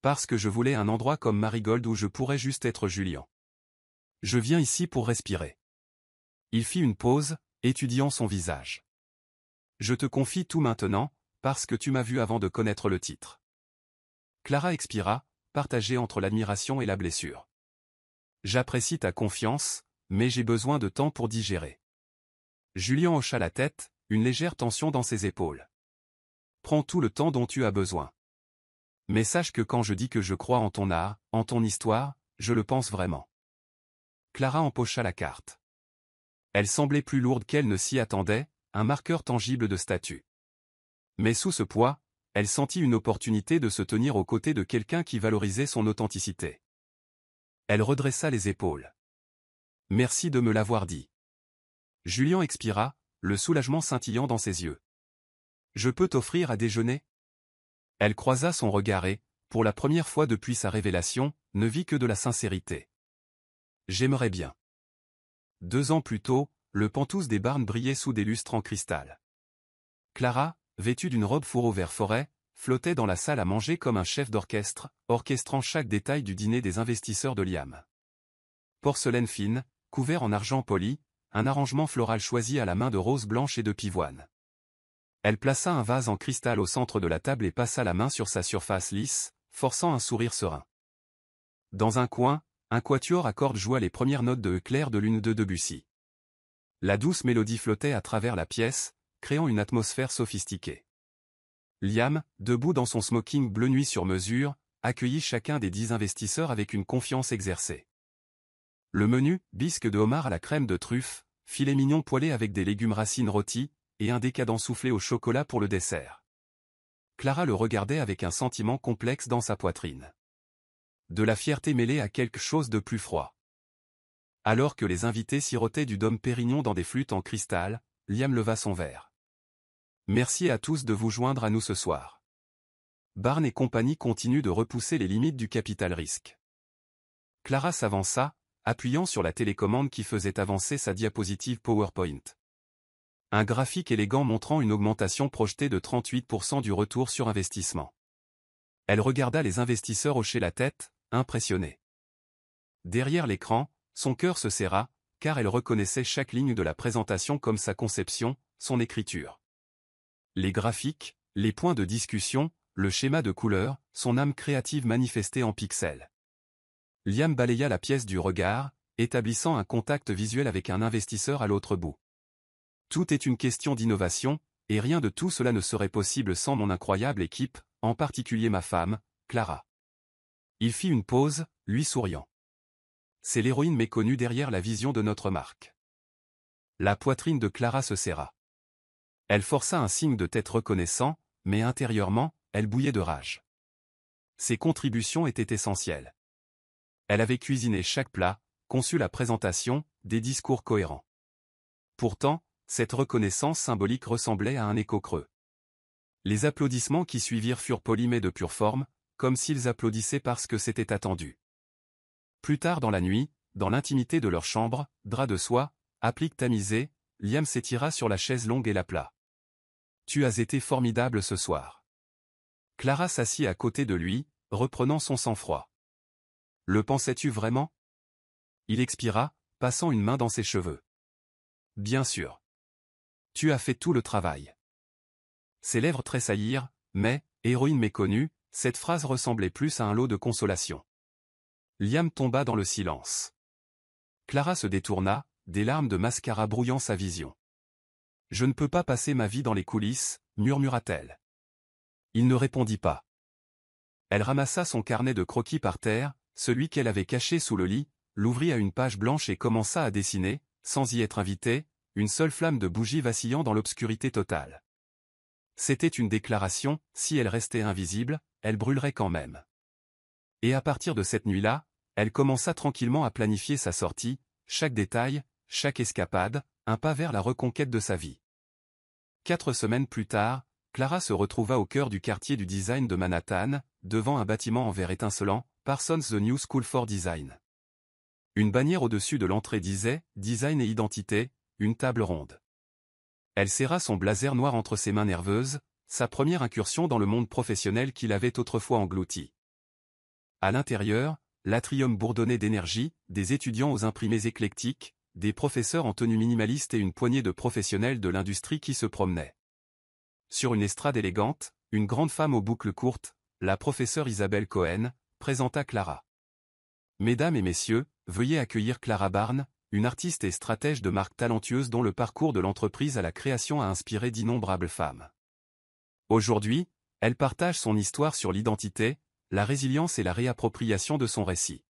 Parce que je voulais un endroit comme Marigold où je pourrais juste être Julien. Je viens ici pour respirer. Il fit une pause, étudiant son visage. Je te confie tout maintenant, parce que tu m'as vu avant de connaître le titre. Clara expira, partagée entre l'admiration et la blessure. J'apprécie ta confiance, mais j'ai besoin de temps pour digérer. Julien hocha la tête, une légère tension dans ses épaules. Prends tout le temps dont tu as besoin. Mais sache que quand je dis que je crois en ton art, en ton histoire, je le pense vraiment. Clara empocha la carte. Elle semblait plus lourde qu'elle ne s'y attendait, un marqueur tangible de statut. Mais sous ce poids, elle sentit une opportunité de se tenir aux côtés de quelqu'un qui valorisait son authenticité. Elle redressa les épaules. Merci de me l'avoir dit. Julien expira, le soulagement scintillant dans ses yeux. Je peux t'offrir à déjeuner? Elle croisa son regard et, pour la première fois depuis sa révélation, ne vit que de la sincérité. J'aimerais bien. 2 ans plus tôt, le Penthouse des Barnes brillait sous des lustres en cristal. Clara, vêtue d'une robe fourreau vert forêt, flottait dans la salle à manger comme un chef d'orchestre, orchestrant chaque détail du dîner des investisseurs de Liam. Porcelaine fine, couvert en argent poli, un arrangement floral choisi à la main de roses blanches et de pivoine. Elle plaça un vase en cristal au centre de la table et passa la main sur sa surface lisse, forçant un sourire serein. Dans un coin, un quatuor à cordes jouait les premières notes de clair de lune de Debussy. La douce mélodie flottait à travers la pièce, créant une atmosphère sophistiquée. Liam, debout dans son smoking bleu nuit sur mesure, accueillit chacun des 10 investisseurs avec une confiance exercée. Le menu, bisque de homard à la crème de truffe, filet mignon poêlé avec des légumes racines rôtis, et un décadent soufflé au chocolat pour le dessert. Clara le regardait avec un sentiment complexe dans sa poitrine. De la fierté mêlée à quelque chose de plus froid. Alors que les invités sirotaient du Dom Pérignon dans des flûtes en cristal, Liam leva son verre. Merci à tous de vous joindre à nous ce soir. Barnes et compagnie continuent de repousser les limites du capital risque. Clara s'avança, appuyant sur la télécommande qui faisait avancer sa diapositive PowerPoint. Un graphique élégant montrant une augmentation projetée de 38% du retour sur investissement. Elle regarda les investisseurs hocher la tête, impressionnée. Derrière l'écran, son cœur se serra, car elle reconnaissait chaque ligne de la présentation comme sa conception, son écriture. Les graphiques, les points de discussion, le schéma de couleur, son âme créative manifestée en pixels. Liam balaya la pièce du regard, établissant un contact visuel avec un investisseur à l'autre bout. Tout est une question d'innovation, et rien de tout cela ne serait possible sans mon incroyable équipe, en particulier ma femme, Clara. Il fit une pause, lui souriant. C'est l'héroïne méconnue derrière la vision de notre marque. La poitrine de Clara se serra. Elle força un signe de tête reconnaissant, mais intérieurement, elle bouillait de rage. Ses contributions étaient essentielles. Elle avait cuisiné chaque plat, conçu la présentation, des discours cohérents. Pourtant, cette reconnaissance symbolique ressemblait à un écho creux. Les applaudissements qui suivirent furent polis mais de pure forme, comme s'ils applaudissaient parce que c'était attendu. Plus tard dans la nuit, dans l'intimité de leur chambre, drap de soie, applique tamisé, Liam s'étira sur la chaise longue et l'appela. « Tu as été formidable ce soir. » Clara s'assit à côté de lui, reprenant son sang-froid. « Le pensais-tu vraiment ?» Il expira, passant une main dans ses cheveux. « Bien sûr. Tu as fait tout le travail. » Ses lèvres tressaillirent, mais, héroïne méconnue, cette phrase ressemblait plus à un lot de consolation. Liam tomba dans le silence. Clara se détourna, des larmes de mascara brouillant sa vision. « Je ne peux pas passer ma vie dans les coulisses, » murmura-t-elle. Il ne répondit pas. Elle ramassa son carnet de croquis par terre, celui qu'elle avait caché sous le lit, l'ouvrit à une page blanche et commença à dessiner, sans y être invitée, une seule flamme de bougie vacillant dans l'obscurité totale. C'était une déclaration, si elle restait invisible, elle brûlerait quand même. Et à partir de cette nuit-là, elle commença tranquillement à planifier sa sortie, chaque détail, chaque escapade, un pas vers la reconquête de sa vie. 4 semaines plus tard, Clara se retrouva au cœur du quartier du design de Manhattan, devant un bâtiment en verre étincelant, Parsons The New School for Design. Une bannière au-dessus de l'entrée disait « Design et identité », une table ronde. Elle serra son blazer noir entre ses mains nerveuses, sa première incursion dans le monde professionnel qu'il avait autrefois englouti. À l'intérieur, l'atrium bourdonnait d'énergie, des étudiants aux imprimés éclectiques, des professeurs en tenue minimaliste et une poignée de professionnels de l'industrie qui se promenaient. Sur une estrade élégante, une grande femme aux boucles courtes, la professeure Isabelle Cohen, présenta Clara. Mesdames et messieurs, veuillez accueillir Clara Barnes, une artiste et stratège de marque talentueuse dont le parcours de l'entreprise à la création a inspiré d'innombrables femmes. Aujourd'hui, elle partage son histoire sur l'identité, la résilience et la réappropriation de son récit.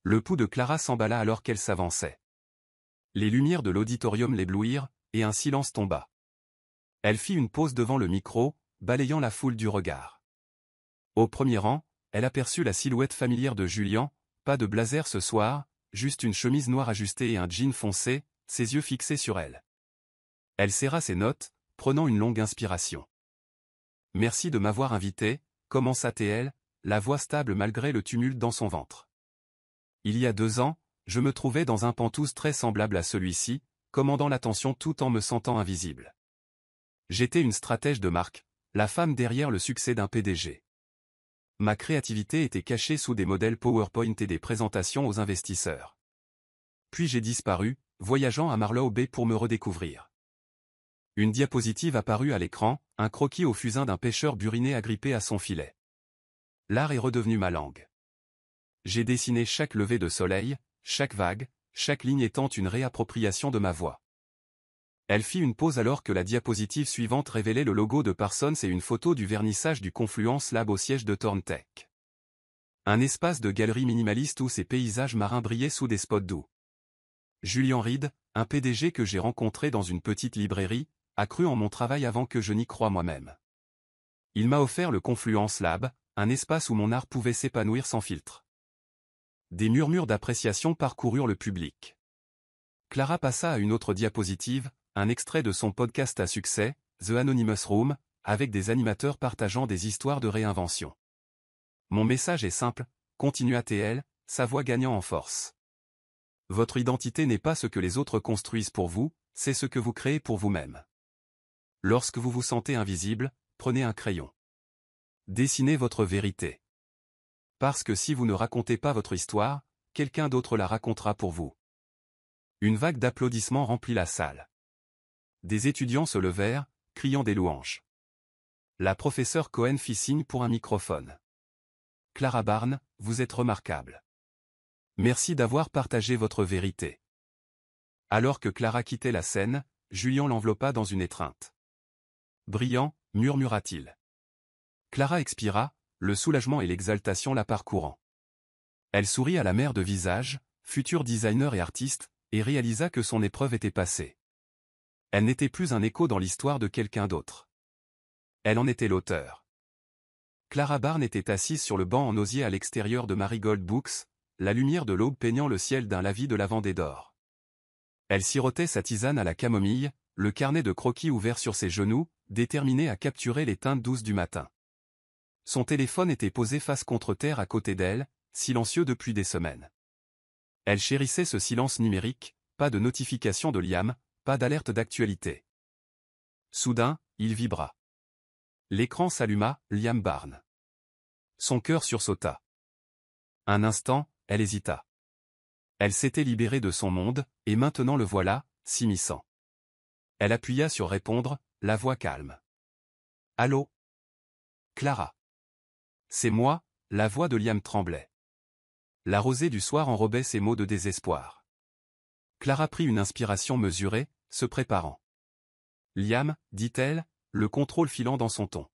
Le pouls de Clara s'emballa alors qu'elle s'avançait. Les lumières de l'auditorium l'éblouirent, et un silence tomba. Elle fit une pause devant le micro, balayant la foule du regard. Au premier rang, elle aperçut la silhouette familière de Julian, pas de blazer ce soir, juste une chemise noire ajustée et un jean foncé, ses yeux fixés sur elle. Elle serra ses notes, prenant une longue inspiration. « Merci de m'avoir invité », commença-t-elle, la voix stable malgré le tumulte dans son ventre. Il y a 2 ans, je me trouvais dans un pantouse très semblable à celui-ci, commandant l'attention tout en me sentant invisible. J'étais une stratège de marque, la femme derrière le succès d'un PDG. Ma créativité était cachée sous des modèles PowerPoint et des présentations aux investisseurs. Puis j'ai disparu, voyageant à Marlow Bay pour me redécouvrir. Une diapositive apparut à l'écran, un croquis au fusain d'un pêcheur buriné agrippé à son filet. L'art est redevenu ma langue. J'ai dessiné chaque lever de soleil, chaque vague, chaque ligne étant une réappropriation de ma voix. Elle fit une pause alors que la diapositive suivante révélait le logo de Parsons et une photo du vernissage du Confluence Lab au siège de Thorntech. Un espace de galerie minimaliste où ses paysages marins brillaient sous des spots doux. Julian Reed, un PDG que j'ai rencontré dans une petite librairie, a cru en mon travail avant que je n'y croie moi-même. Il m'a offert le Confluence Lab, un espace où mon art pouvait s'épanouir sans filtre. Des murmures d'appréciation parcoururent le public. Clara passa à une autre diapositive, un extrait de son podcast à succès, The Anonymous Room, avec des animateurs partageant des histoires de réinvention. Mon message est simple, continua-t-elle, sa voix gagnant en force. Votre identité n'est pas ce que les autres construisent pour vous, c'est ce que vous créez pour vous-même. Lorsque vous vous sentez invisible, prenez un crayon. Dessinez votre vérité. Parce que si vous ne racontez pas votre histoire, quelqu'un d'autre la racontera pour vous. Une vague d'applaudissements remplit la salle. Des étudiants se levèrent, criant des louanges. La professeure Cohen fit signe pour un microphone. Clara Barnes, vous êtes remarquable. Merci d'avoir partagé votre vérité. Alors que Clara quittait la scène, Julian l'enveloppa dans une étreinte. Brillant, murmura-t-il. Clara expira, le soulagement et l'exaltation la parcourant. Elle sourit à la mère de visage, futur designer et artiste, et réalisa que son épreuve était passée. Elle n'était plus un écho dans l'histoire de quelqu'un d'autre. Elle en était l'auteur. Clara Barnes était assise sur le banc en osier à l'extérieur de Marigold Books, la lumière de l'aube peignant le ciel d'un lavis de lavande d'or. Elle sirotait sa tisane à la camomille, le carnet de croquis ouvert sur ses genoux, déterminée à capturer les teintes douces du matin. Son téléphone était posé face contre terre à côté d'elle, silencieux depuis des semaines. Elle chérissait ce silence numérique, pas de notification de Liam, pas d'alerte d'actualité. Soudain, il vibra. L'écran s'alluma, Liam Barnes. Son cœur sursauta. Un instant, elle hésita. Elle s'était libérée de son monde, et maintenant le voilà, s'immisçant. Elle appuya sur répondre, la voix calme. Allô ? Clara. C'est moi, la voix de Liam tremblait. La rosée du soir enrobait ses mots de désespoir. Clara prit une inspiration mesurée, se préparant. Liam, dit-elle, le contrôle filant dans son ton.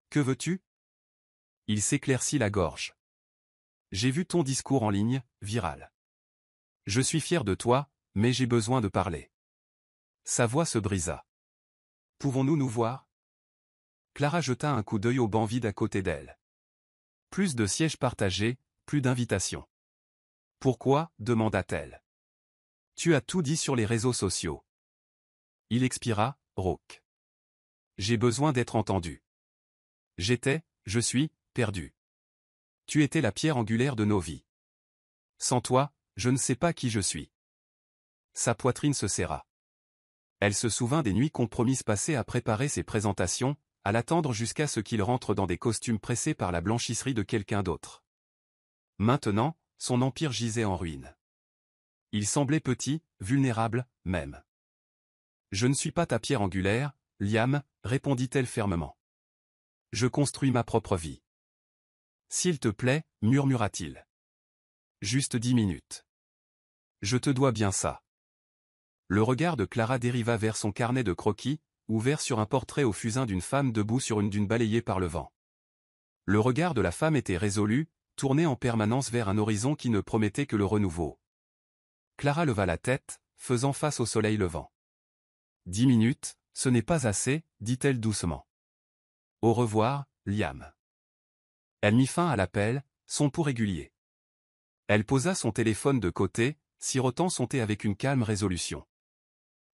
Que veux-tu ? Il s'éclaircit la gorge. J'ai vu ton discours en ligne, viral. Je suis fier de toi, mais j'ai besoin de parler. Sa voix se brisa. Pouvons-nous nous voir? Clara jeta un coup d'œil au banc vide à côté d'elle. Plus de sièges partagés, plus d'invitations. Pourquoi? Demanda-t-elle. Tu as tout dit sur les réseaux sociaux. Il expira, rauque. J'ai besoin d'être entendu. Je suis, perdu. Tu étais la pierre angulaire de nos vies. Sans toi, je ne sais pas qui je suis. Sa poitrine se serra. Elle se souvint des nuits compromises passées à préparer ses présentations, à l'attendre jusqu'à ce qu'il rentre dans des costumes pressés par la blanchisserie de quelqu'un d'autre. Maintenant, son empire gisait en ruine. Il semblait petit, vulnérable, même. Je ne suis pas ta pierre angulaire, Liam, répondit-elle fermement. Je construis ma propre vie. S'il te plaît, murmura-t-il. Juste 10 minutes. Je te dois bien ça. Le regard de Clara dériva vers son carnet de croquis, ouvert sur un portrait au fusain d'une femme debout sur une dune balayée par le vent. Le regard de la femme était résolu, tourné en permanence vers un horizon qui ne promettait que le renouveau. Clara leva la tête, faisant face au soleil levant. 10 minutes, ce n'est pas assez, dit-elle doucement. Au revoir, Liam. Elle mit fin à l'appel, son pouls régulier. Elle posa son téléphone de côté, sirotant son thé avec une calme résolution.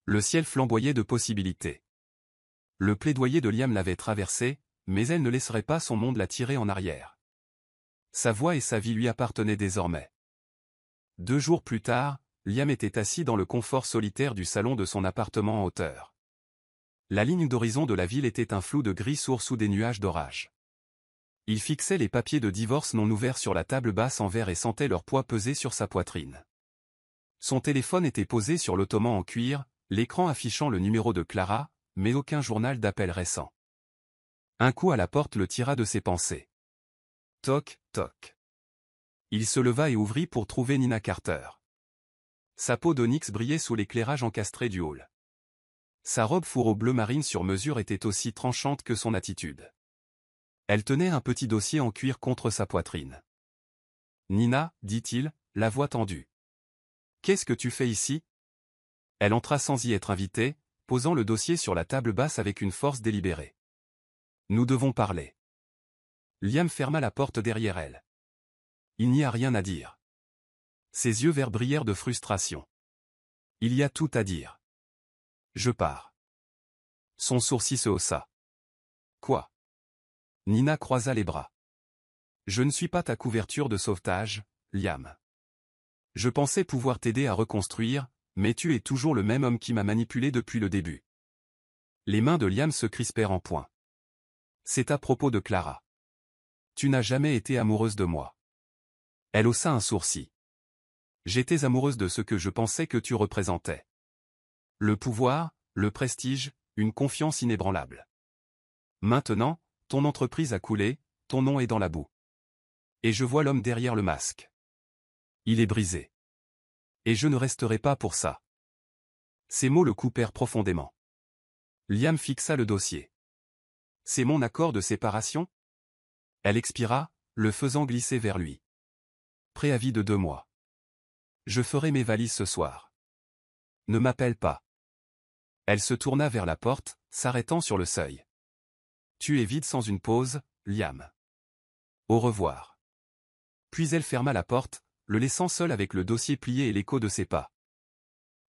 Le ciel flamboyait de possibilités. Le plaidoyer de Liam l'avait traversée, mais elle ne laisserait pas son monde la tirer en arrière. Sa voix et sa vie lui appartenaient désormais. 2 jours plus tard, Liam était assis dans le confort solitaire du salon de son appartement en hauteur. La ligne d'horizon de la ville était un flou de gris sourd sous des nuages d'orage. Il fixait les papiers de divorce non ouverts sur la table basse en verre et sentait leur poids peser sur sa poitrine. Son téléphone était posé sur l'ottoman en cuir, l'écran affichant le numéro de Clara, mais aucun journal d'appel récent. Un coup à la porte le tira de ses pensées. Toc, toc. Il se leva et ouvrit pour trouver Nina Carter. Sa peau d'onyx brillait sous l'éclairage encastré du hall. Sa robe fourreau bleu marine sur mesure était aussi tranchante que son attitude. Elle tenait un petit dossier en cuir contre sa poitrine. Nina, dit-il, la voix tendue. Qu'est-ce que tu fais ici? Elle entra sans y être invitée, posant le dossier sur la table basse avec une force délibérée. Nous devons parler. Liam ferma la porte derrière elle. Il n'y a rien à dire. Ses yeux verts brillèrent de frustration. Il y a tout à dire. Je pars. Son sourcil se haussa. Quoi? Nina croisa les bras. Je ne suis pas ta couverture de sauvetage, Liam. Je pensais pouvoir t'aider à reconstruire, mais tu es toujours le même homme qui m'a manipulé depuis le début. Les mains de Liam se crispèrent en poing. C'est à propos de Clara. Tu n'as jamais été amoureuse de moi. Elle haussa un sourcil. J'étais amoureuse de ce que je pensais que tu représentais. Le pouvoir, le prestige, une confiance inébranlable. Maintenant, ton entreprise a coulé, ton nom est dans la boue. Et je vois l'homme derrière le masque. Il est brisé. Et je ne resterai pas pour ça. Ces mots le coupèrent profondément. Liam fixa le dossier. C'est mon accord de séparation? Elle expira, le faisant glisser vers lui. Préavis de 2 mois. Je ferai mes valises ce soir. Ne m'appelle pas. Elle se tourna vers la porte, s'arrêtant sur le seuil. Tu es vide sans une pause, Liam. Au revoir. Puis elle ferma la porte, le laissant seul avec le dossier plié et l'écho de ses pas.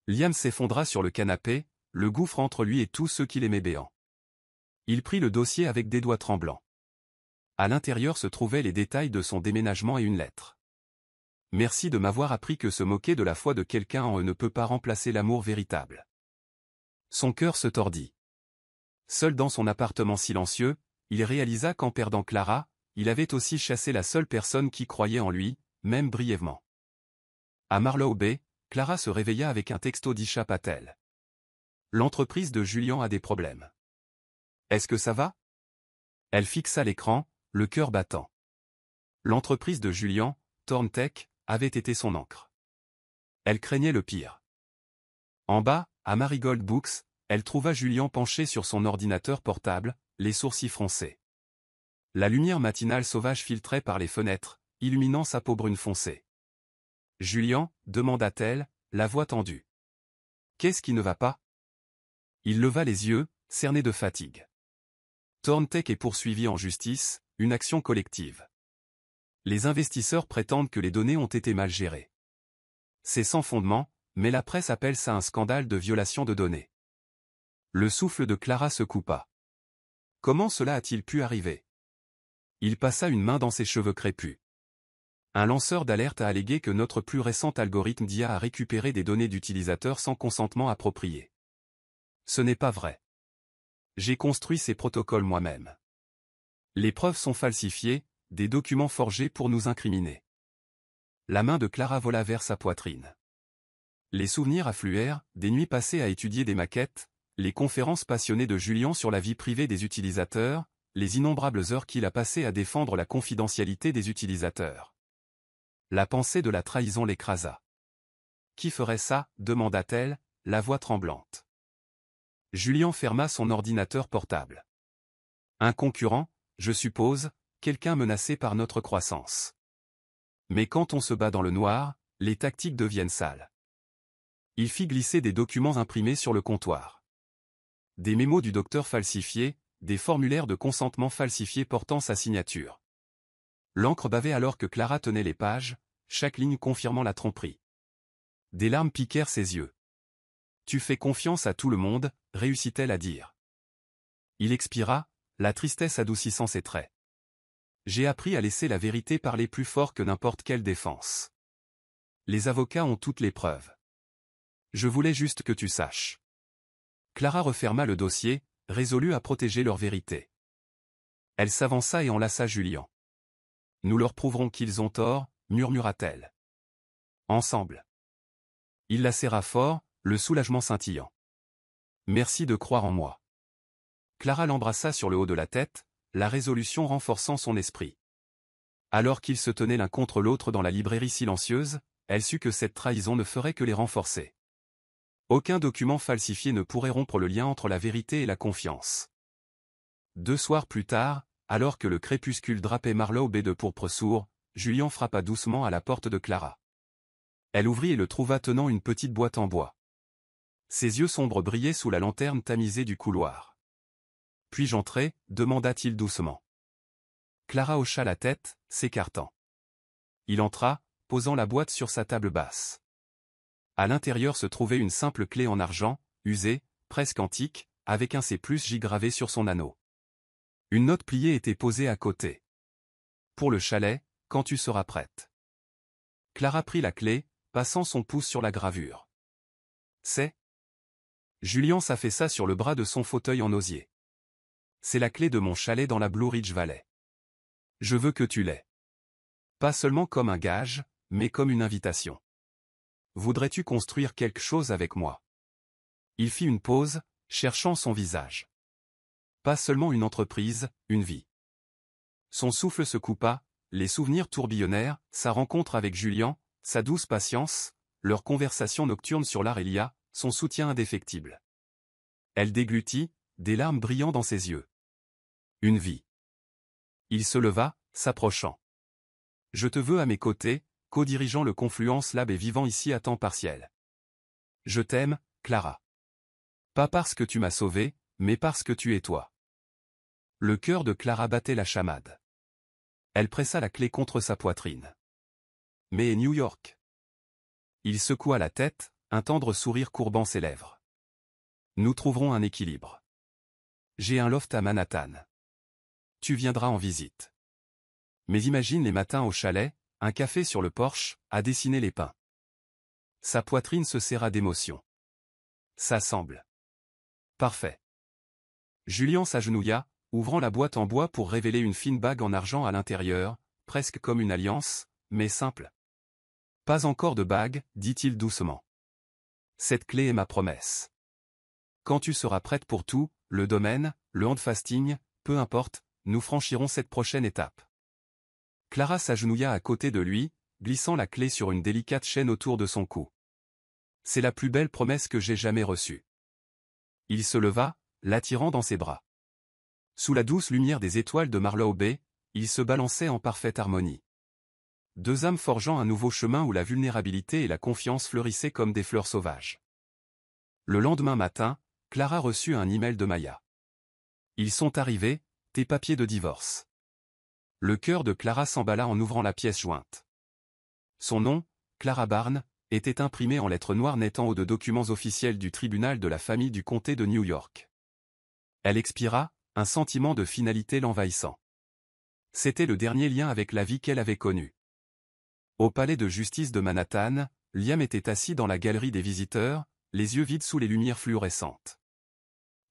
Liam s'effondra sur le canapé, le gouffre entre lui et tous ceux qu'il aimait béant. Il prit le dossier avec des doigts tremblants. À l'intérieur se trouvaient les détails de son déménagement et une lettre. Merci de m'avoir appris que se moquer de la foi de quelqu'un en eux ne peut pas remplacer l'amour véritable. Son cœur se tordit. Seul dans son appartement silencieux, il réalisa qu'en perdant Clara, il avait aussi chassé la seule personne qui croyait en lui, même brièvement. À Marlow Bay, Clara se réveilla avec un texto d'Isha Patel. L'entreprise de Julian a des problèmes. Est-ce que ça va? Elle fixa l'écran, le cœur battant. L'entreprise de Julian, Thorntech, avait été son encre. Elle craignait le pire. En bas, à Marigold Books, elle trouva Julian penché sur son ordinateur portable, les sourcils froncés. La lumière matinale sauvage filtrait par les fenêtres, illuminant sa peau brune foncée. « Julian » demanda-t-elle, la voix tendue. « Qu'est-ce qui ne va pas ?» Il leva les yeux, cerné de fatigue. Thorntech est poursuivi en justice, une action collective. Les investisseurs prétendent que les données ont été mal gérées. C'est sans fondement, mais la presse appelle ça un scandale de violation de données. Le souffle de Clara se coupa. Comment cela a-t-il pu arriver? Il passa une main dans ses cheveux crépus. Un lanceur d'alerte a allégué que notre plus récent algorithme d'IA a récupéré des données d'utilisateurs sans consentement approprié. Ce n'est pas vrai. J'ai construit ces protocoles moi-même. Les preuves sont falsifiées, des documents forgés pour nous incriminer. La main de Clara vola vers sa poitrine. Les souvenirs affluèrent, des nuits passées à étudier des maquettes, les conférences passionnées de Julian sur la vie privée des utilisateurs, les innombrables heures qu'il a passées à défendre la confidentialité des utilisateurs. La pensée de la trahison l'écrasa. « Qui ferait ça ?» demanda-t-elle, la voix tremblante. Julian ferma son ordinateur portable. « Un concurrent, je suppose, quelqu'un menacé par notre croissance. Mais quand on se bat dans le noir, les tactiques deviennent sales. » Il fit glisser des documents imprimés sur le comptoir. Des mémos du docteur falsifiés, des formulaires de consentement falsifiés portant sa signature. L'encre bavait alors que Clara tenait les pages, chaque ligne confirmant la tromperie. Des larmes piquèrent ses yeux. « Tu fais confiance à tout le monde », réussit-elle à dire. Il expira, la tristesse adoucissant ses traits. « J'ai appris à laisser la vérité parler plus fort que n'importe quelle défense. Les avocats ont toutes les preuves. Je voulais juste que tu saches. » Clara referma le dossier, résolue à protéger leur vérité. Elle s'avança et enlaça Julian. « Nous leur prouverons qu'ils ont tort », murmura-t-elle. « Ensemble. » Il la serra fort, le soulagement scintillant. « Merci de croire en moi. » Clara l'embrassa sur le haut de la tête, la résolution renforçant son esprit. Alors qu'ils se tenaient l'un contre l'autre dans la librairie silencieuse, elle sut que cette trahison ne ferait que les renforcer. Aucun document falsifié ne pourrait rompre le lien entre la vérité et la confiance. 2 soirs plus tard, alors que le crépuscule drapait Marlow Bay de pourpre sourd, Julian frappa doucement à la porte de Clara. Elle ouvrit et le trouva tenant une petite boîte en bois. Ses yeux sombres brillaient sous la lanterne tamisée du couloir. « Puis-je entrer ?» demanda-t-il doucement. Clara hocha la tête, s'écartant. Il entra, posant la boîte sur sa table basse. À l'intérieur se trouvait une simple clé en argent, usée, presque antique, avec un C+J gravé sur son anneau. Une note pliée était posée à côté. « Pour le chalet, quand tu seras prête. » Clara prit la clé, passant son pouce sur la gravure. « C'est ?» Julian s'affaissa sur le bras de son fauteuil en osier. « C'est la clé de mon chalet dans la Blue Ridge Valley. Je veux que tu l'aies. Pas seulement comme un gage, mais comme une invitation. Voudrais-tu construire quelque chose avec moi ?» Il fit une pause, cherchant son visage. Pas seulement une entreprise, une vie. Son souffle se coupa, les souvenirs tourbillonnèrent, sa rencontre avec Julian, sa douce patience, leur conversation nocturne sur l'art et l'IA, son soutien indéfectible. Elle déglutit, des larmes brillant dans ses yeux. Une vie. Il se leva, s'approchant. « Je te veux à mes côtés, co-dirigeant le Confluence Lab et vivant ici à temps partiel. Je t'aime, Clara. Pas parce que tu m'as sauvé, mais parce que tu es toi. » Le cœur de Clara battait la chamade. Elle pressa la clé contre sa poitrine. « Mais New York ?» Il secoua la tête, un tendre sourire courbant ses lèvres. « Nous trouverons un équilibre. J'ai un loft à Manhattan. Tu viendras en visite. Mais imagine les matins au chalet, un café sur le porche, à dessiner les pins. » Sa poitrine se serra d'émotion. « Ça semble. Parfait. » Julian s'agenouilla, ouvrant la boîte en bois pour révéler une fine bague en argent à l'intérieur, presque comme une alliance, mais simple. « Pas encore de bague, dit-il doucement. Cette clé est ma promesse. Quand tu seras prête pour tout, le domaine, le handfasting, peu importe, nous franchirons cette prochaine étape. » Clara s'agenouilla à côté de lui, glissant la clé sur une délicate chaîne autour de son cou. « C'est la plus belle promesse que j'ai jamais reçue. » Il se leva, l'attirant dans ses bras. Sous la douce lumière des étoiles de Marlow Bay, ils se balançaient en parfaite harmonie. deux âmes forgeant un nouveau chemin où la vulnérabilité et la confiance fleurissaient comme des fleurs sauvages. Le lendemain matin, Clara reçut un email de Maya. Ils sont arrivés, tes papiers de divorce. Le cœur de Clara s'emballa en ouvrant la pièce jointe. Son nom, Clara Barnes, était imprimé en lettres noires nettes en haut de documents officiels du tribunal de la famille du comté de New York. Elle expira, un sentiment de finalité l'envahissant. C'était le dernier lien avec la vie qu'elle avait connue. Au palais de justice de Manhattan, Liam était assis dans la galerie des visiteurs, les yeux vides sous les lumières fluorescentes.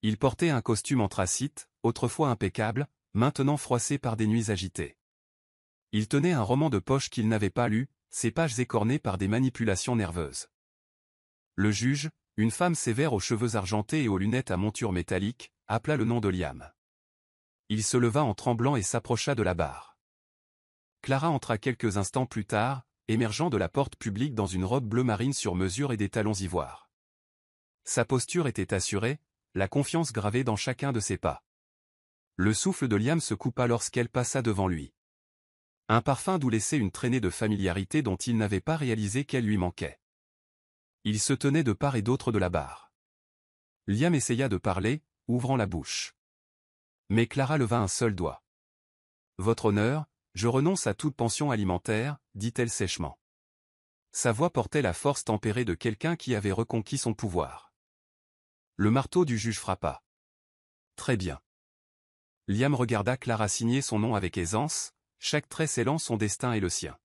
Il portait un costume anthracite, autrefois impeccable, maintenant froissé par des nuits agitées. Il tenait un roman de poche qu'il n'avait pas lu, ses pages écornées par des manipulations nerveuses. Le juge, une femme sévère aux cheveux argentés et aux lunettes à monture métallique, appela le nom de Liam. Il se leva en tremblant et s'approcha de la barre. Clara entra quelques instants plus tard, émergeant de la porte publique dans une robe bleu marine sur mesure et des talons ivoires. Sa posture était assurée, la confiance gravée dans chacun de ses pas. Le souffle de Liam se coupa lorsqu'elle passa devant lui. Un parfum d'où laissait une traînée de familiarité dont il n'avait pas réalisé qu'elle lui manquait. Il se tenait de part et d'autre de la barre. Liam essaya de parler, ouvrant la bouche. Mais Clara leva un seul doigt. « Votre honneur, je renonce à toute pension alimentaire, dit-elle sèchement. Sa voix portait la force tempérée de quelqu'un qui avait reconquis son pouvoir. Le marteau du juge frappa. « Très bien. » Liam regarda Clara signer son nom avec aisance, chaque trait scellant son destin et le sien.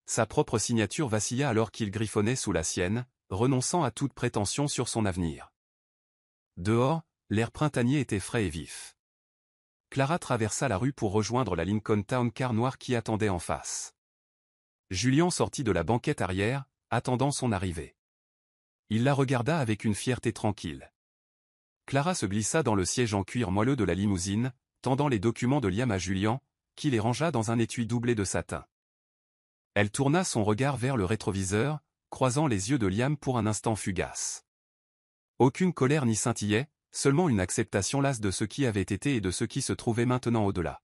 Sa propre signature vacilla alors qu'il griffonnait sous la sienne, renonçant à toute prétention sur son avenir. Dehors, l'air printanier était frais et vif. Clara traversa la rue pour rejoindre la Lincoln Town Car noire qui attendait en face. Julian sortit de la banquette arrière, attendant son arrivée. Il la regarda avec une fierté tranquille. Clara se glissa dans le siège en cuir moelleux de la limousine, tendant les documents de Liam à Julian, qui les rangea dans un étui doublé de satin. Elle tourna son regard vers le rétroviseur, croisant les yeux de Liam pour un instant fugace. Aucune colère n'y scintillait, seulement une acceptation lasse de ce qui avait été et de ce qui se trouvait maintenant au-delà.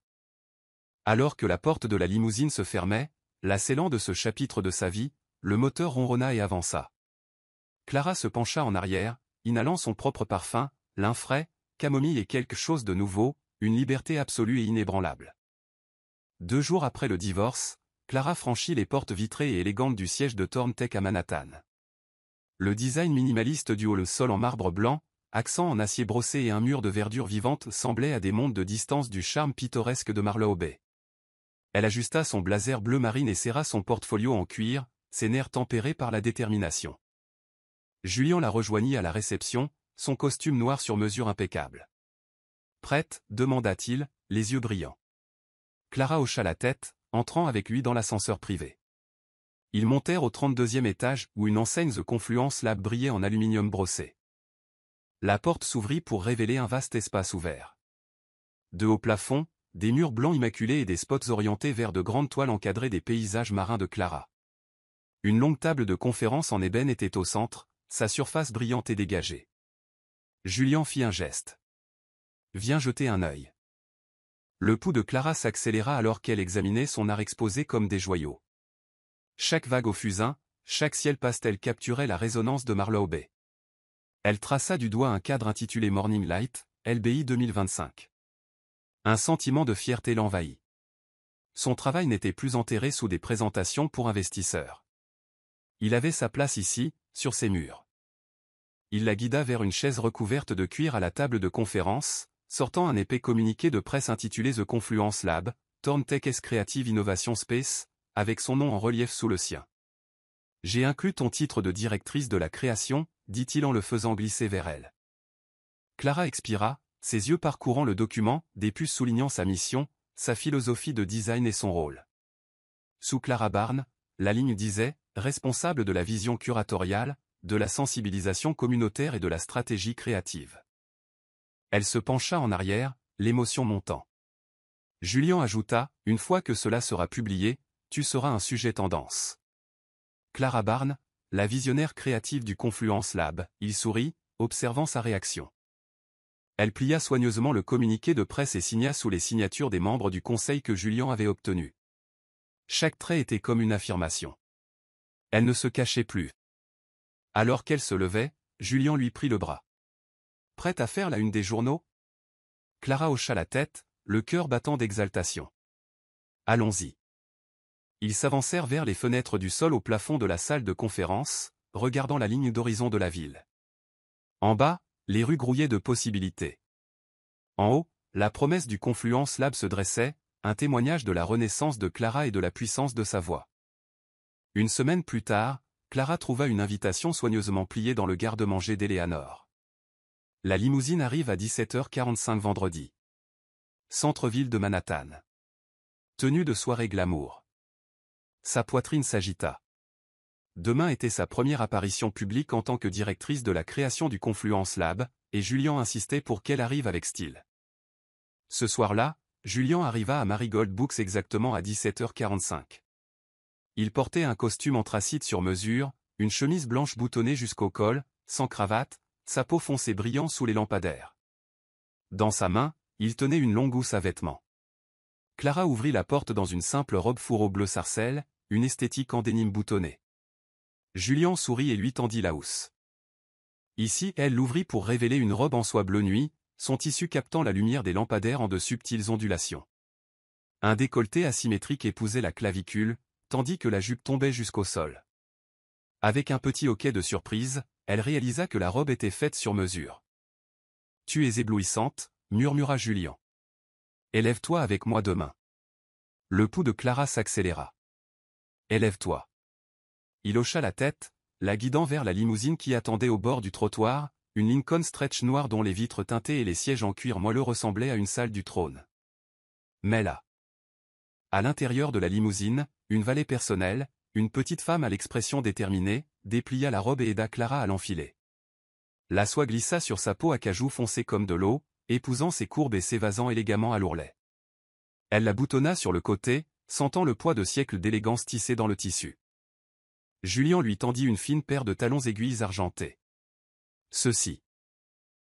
Alors que la porte de la limousine se fermait, la scellant de ce chapitre de sa vie, le moteur ronronna et avança. Clara se pencha en arrière, inhalant son propre parfum, lin frais, camomille et quelque chose de nouveau, une liberté absolue et inébranlable. 2 jours après le divorce, Clara franchit les portes vitrées et élégantes du siège de Thorntech à Manhattan. Le design minimaliste du haut-le-sol en marbre blanc, accent en acier brossé et un mur de verdure vivante semblaient à des mondes de distance du charme pittoresque de Marlowe Bay. Elle ajusta son blazer bleu marine et serra son portfolio en cuir, ses nerfs tempérés par la détermination. Julian la rejoignit à la réception, son costume noir sur mesure impeccable. « Prête ?» demanda-t-il, les yeux brillants. Clara hocha la tête, entrant avec lui dans l'ascenseur privé. Ils montèrent au 32e étage où une enseigne The Confluence Lab brillait en aluminium brossé. La porte s'ouvrit pour révéler un vaste espace ouvert. De haut plafond, des murs blancs immaculés et des spots orientés vers de grandes toiles encadrées des paysages marins de Clara. Une longue table de conférence en ébène était au centre, sa surface brillante et dégagée. Julian fit un geste. « Viens jeter un œil. » Le pouls de Clara s'accéléra alors qu'elle examinait son art exposé comme des joyaux. Chaque vague au fusain, chaque ciel pastel capturait la résonance de Marlowe Bay. Elle traça du doigt un cadre intitulé Morning Light, LBI 2025. Un sentiment de fierté l'envahit. Son travail n'était plus enterré sous des présentations pour investisseurs. Il avait sa place ici, sur ces murs. Il la guida vers une chaise recouverte de cuir à la table de conférence, sortant un épais communiqué de presse intitulé The Confluence Lab, Thorntech S Creative Innovation Space, avec son nom en relief sous le sien. « J'ai inclus ton titre de directrice de la création », dit-il en le faisant glisser vers elle. Clara expira, ses yeux parcourant le document, des puces soulignant sa mission, sa philosophie de design et son rôle. Sous Clara Barnes, la ligne disait « Responsable de la vision curatoriale, de la sensibilisation communautaire et de la stratégie créative ». Elle se pencha en arrière, l'émotion montant. Julian ajouta « Une fois que cela sera publié, tu seras un sujet tendance. » Clara Barnes, la visionnaire créative du Confluence Lab, il sourit, observant sa réaction. Elle plia soigneusement le communiqué de presse et signa sous les signatures des membres du conseil que Julian avait obtenu. Chaque trait était comme une affirmation. Elle ne se cachait plus. Alors qu'elle se levait, Julien lui prit le bras. « Prête à faire la une des journaux ?» Clara hocha la tête, le cœur battant d'exaltation. « Allons-y. » Ils s'avancèrent vers les fenêtres du sol au plafond de la salle de conférence, regardant la ligne d'horizon de la ville. En bas, les rues grouillaient de possibilités. En haut, la promesse du Confluence Lab se dressait, un témoignage de la renaissance de Clara et de la puissance de sa voix. Une semaine plus tard, Clara trouva une invitation soigneusement pliée dans le garde-manger d'Eleanor. La limousine arrive à 17h45 vendredi. Centre-ville de Manhattan. Tenue de soirée glamour. Sa poitrine s'agita. Demain était sa première apparition publique en tant que directrice de la création du Confluence Lab, et Julien insistait pour qu'elle arrive avec style. Ce soir-là, Julien arriva à Marigold Books exactement à 17h45. Il portait un costume anthracite sur mesure, une chemise blanche boutonnée jusqu'au col, sans cravate, sa peau foncée brillant sous les lampadaires. Dans sa main, il tenait une longue housse à vêtements. Clara ouvrit la porte dans une simple robe fourreau bleu sarcelle, une esthétique en dénime boutonné. Julien sourit et lui tendit la housse. Ici, elle l'ouvrit pour révéler une robe en soie bleu nuit, son tissu captant la lumière des lampadaires en de subtiles ondulations. Un décolleté asymétrique épousait la clavicule, tandis que la jupe tombait jusqu'au sol. Avec un petit hoquet de surprise, elle réalisa que la robe était faite sur mesure. « Tu es éblouissante », murmura Julien. « Élève-toi avec moi demain. » Le pouls de Clara s'accéléra. « Élève-toi. » Il hocha la tête, la guidant vers la limousine qui attendait au bord du trottoir, une Lincoln Stretch noire dont les vitres teintées et les sièges en cuir moelleux ressemblaient à une salle du trône. Mais là, à l'intérieur de la limousine, une valet personnelle, une petite femme à l'expression déterminée, déplia la robe et aida Clara à l'enfiler. La soie glissa sur sa peau à cajou foncé comme de l'eau, épousant ses courbes et s'évasant élégamment à l'ourlet. Elle la boutonna sur le côté, sentant le poids de siècles d'élégance tissée dans le tissu. Julien lui tendit une fine paire de talons aiguilles argentés. Ceux-ci.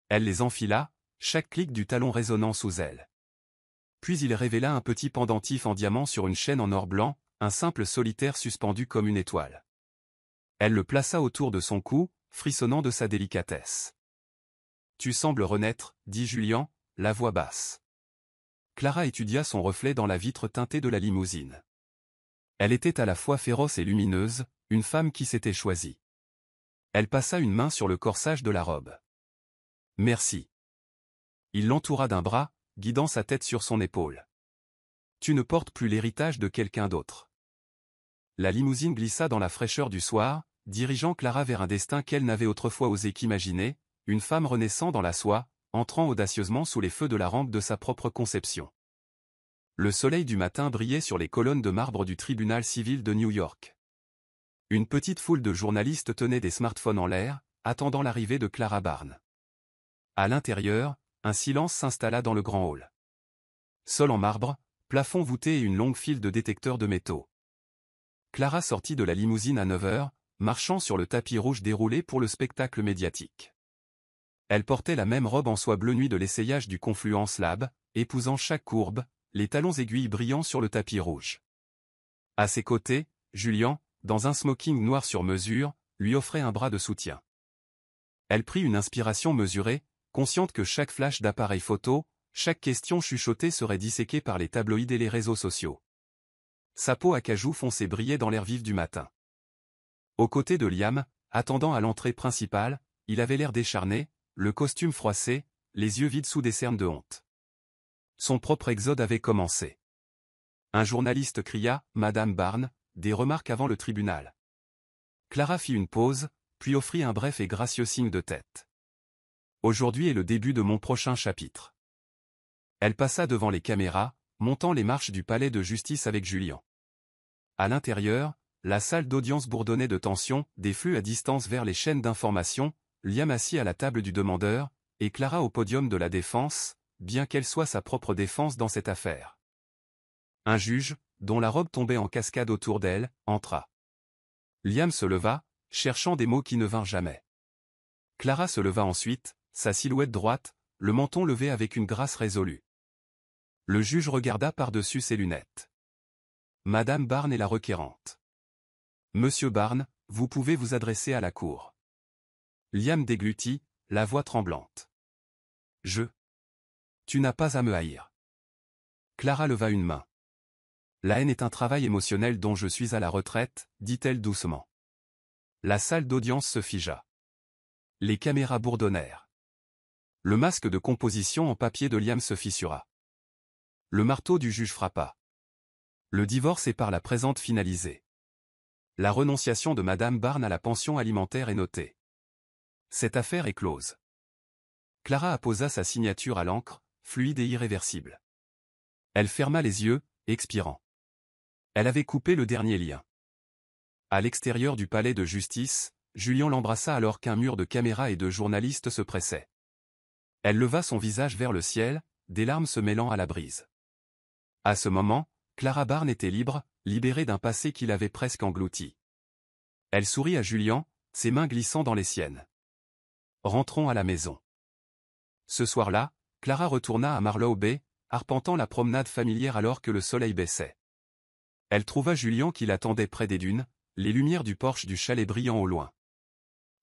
Elle les enfila, chaque clic du talon résonnant sous elle. Puis il révéla un petit pendentif en diamant sur une chaîne en or blanc, un simple solitaire suspendu comme une étoile. Elle le plaça autour de son cou, frissonnant de sa délicatesse. « Tu sembles renaître, » dit Julien, la voix basse. Clara étudia son reflet dans la vitre teintée de la limousine. Elle était à la fois féroce et lumineuse, une femme qui s'était choisie. Elle passa une main sur le corsage de la robe. « Merci. » Il l'entoura d'un bras, guidant sa tête sur son épaule. « Tu ne portes plus l'héritage de quelqu'un d'autre. » La limousine glissa dans la fraîcheur du soir, dirigeant Clara vers un destin qu'elle n'avait autrefois osé qu'imaginer, une femme renaissant dans la soie, entrant audacieusement sous les feux de la rampe de sa propre conception. Le soleil du matin brillait sur les colonnes de marbre du tribunal civil de New York. Une petite foule de journalistes tenait des smartphones en l'air, attendant l'arrivée de Clara Barnes. À l'intérieur, un silence s'installa dans le grand hall. Sol en marbre, plafond voûté et une longue file de détecteurs de métaux. Clara sortit de la limousine à 9h, marchant sur le tapis rouge déroulé pour le spectacle médiatique. Elle portait la même robe en soie bleu nuit de l'essayage du Confluence Lab, épousant chaque courbe, les talons aiguilles brillant sur le tapis rouge. À ses côtés, Julien, dans un smoking noir sur mesure, lui offrait un bras de soutien. Elle prit une inspiration mesurée, consciente que chaque flash d'appareil photo, chaque question chuchotée serait disséquée par les tabloïds et les réseaux sociaux. Sa peau à cajou foncé brillait dans l'air vif du matin. Aux côtés de Liam, attendant à l'entrée principale, il avait l'air décharné, le costume froissé, les yeux vides sous des cernes de honte. Son propre exode avait commencé. Un journaliste cria « Madame Barnes », des remarques avant le tribunal. Clara fit une pause, puis offrit un bref et gracieux signe de tête. Aujourd'hui est le début de mon prochain chapitre. Elle passa devant les caméras, montant les marches du palais de justice avec Julien. À l'intérieur, la salle d'audience bourdonnait de tension, des flux à distance vers les chaînes d'information, Liam assis à la table du demandeur, et Clara au podium de la défense, bien qu'elle soit sa propre défense dans cette affaire. Un juge, dont la robe tombait en cascade autour d'elle, entra. Liam se leva, cherchant des mots qui ne vinrent jamais. Clara se leva ensuite, sa silhouette droite, le menton levé avec une grâce résolue. Le juge regarda par-dessus ses lunettes. « Madame Barnes est la requérante. Monsieur Barnes, vous pouvez vous adresser à la cour. Liam déglutit, la voix tremblante. Tu n'as pas à me haïr. Clara leva une main. La haine est un travail émotionnel dont je suis à la retraite, dit-elle doucement. La salle d'audience se figea. Les caméras bourdonnèrent. Le masque de composition en papier de Liam se fissura. Le marteau du juge frappa. Le divorce est par la présente finalisé. La renonciation de Madame Barnes à la pension alimentaire est notée. Cette affaire est close. Clara apposa sa signature à l'encre, fluide et irréversible. Elle ferma les yeux, expirant. Elle avait coupé le dernier lien. À l'extérieur du palais de justice, Julien l'embrassa alors qu'un mur de caméras et de journalistes se pressait. Elle leva son visage vers le ciel, des larmes se mêlant à la brise. À ce moment, Clara Barnes était libre, libérée d'un passé qui l'avait presque englouti. Elle sourit à Julien, ses mains glissant dans les siennes. Rentrons à la maison. Ce soir-là, Clara retourna à Marlowe Bay, arpentant la promenade familière alors que le soleil baissait. Elle trouva Julien qui l'attendait près des dunes, les lumières du porche du chalet brillant au loin.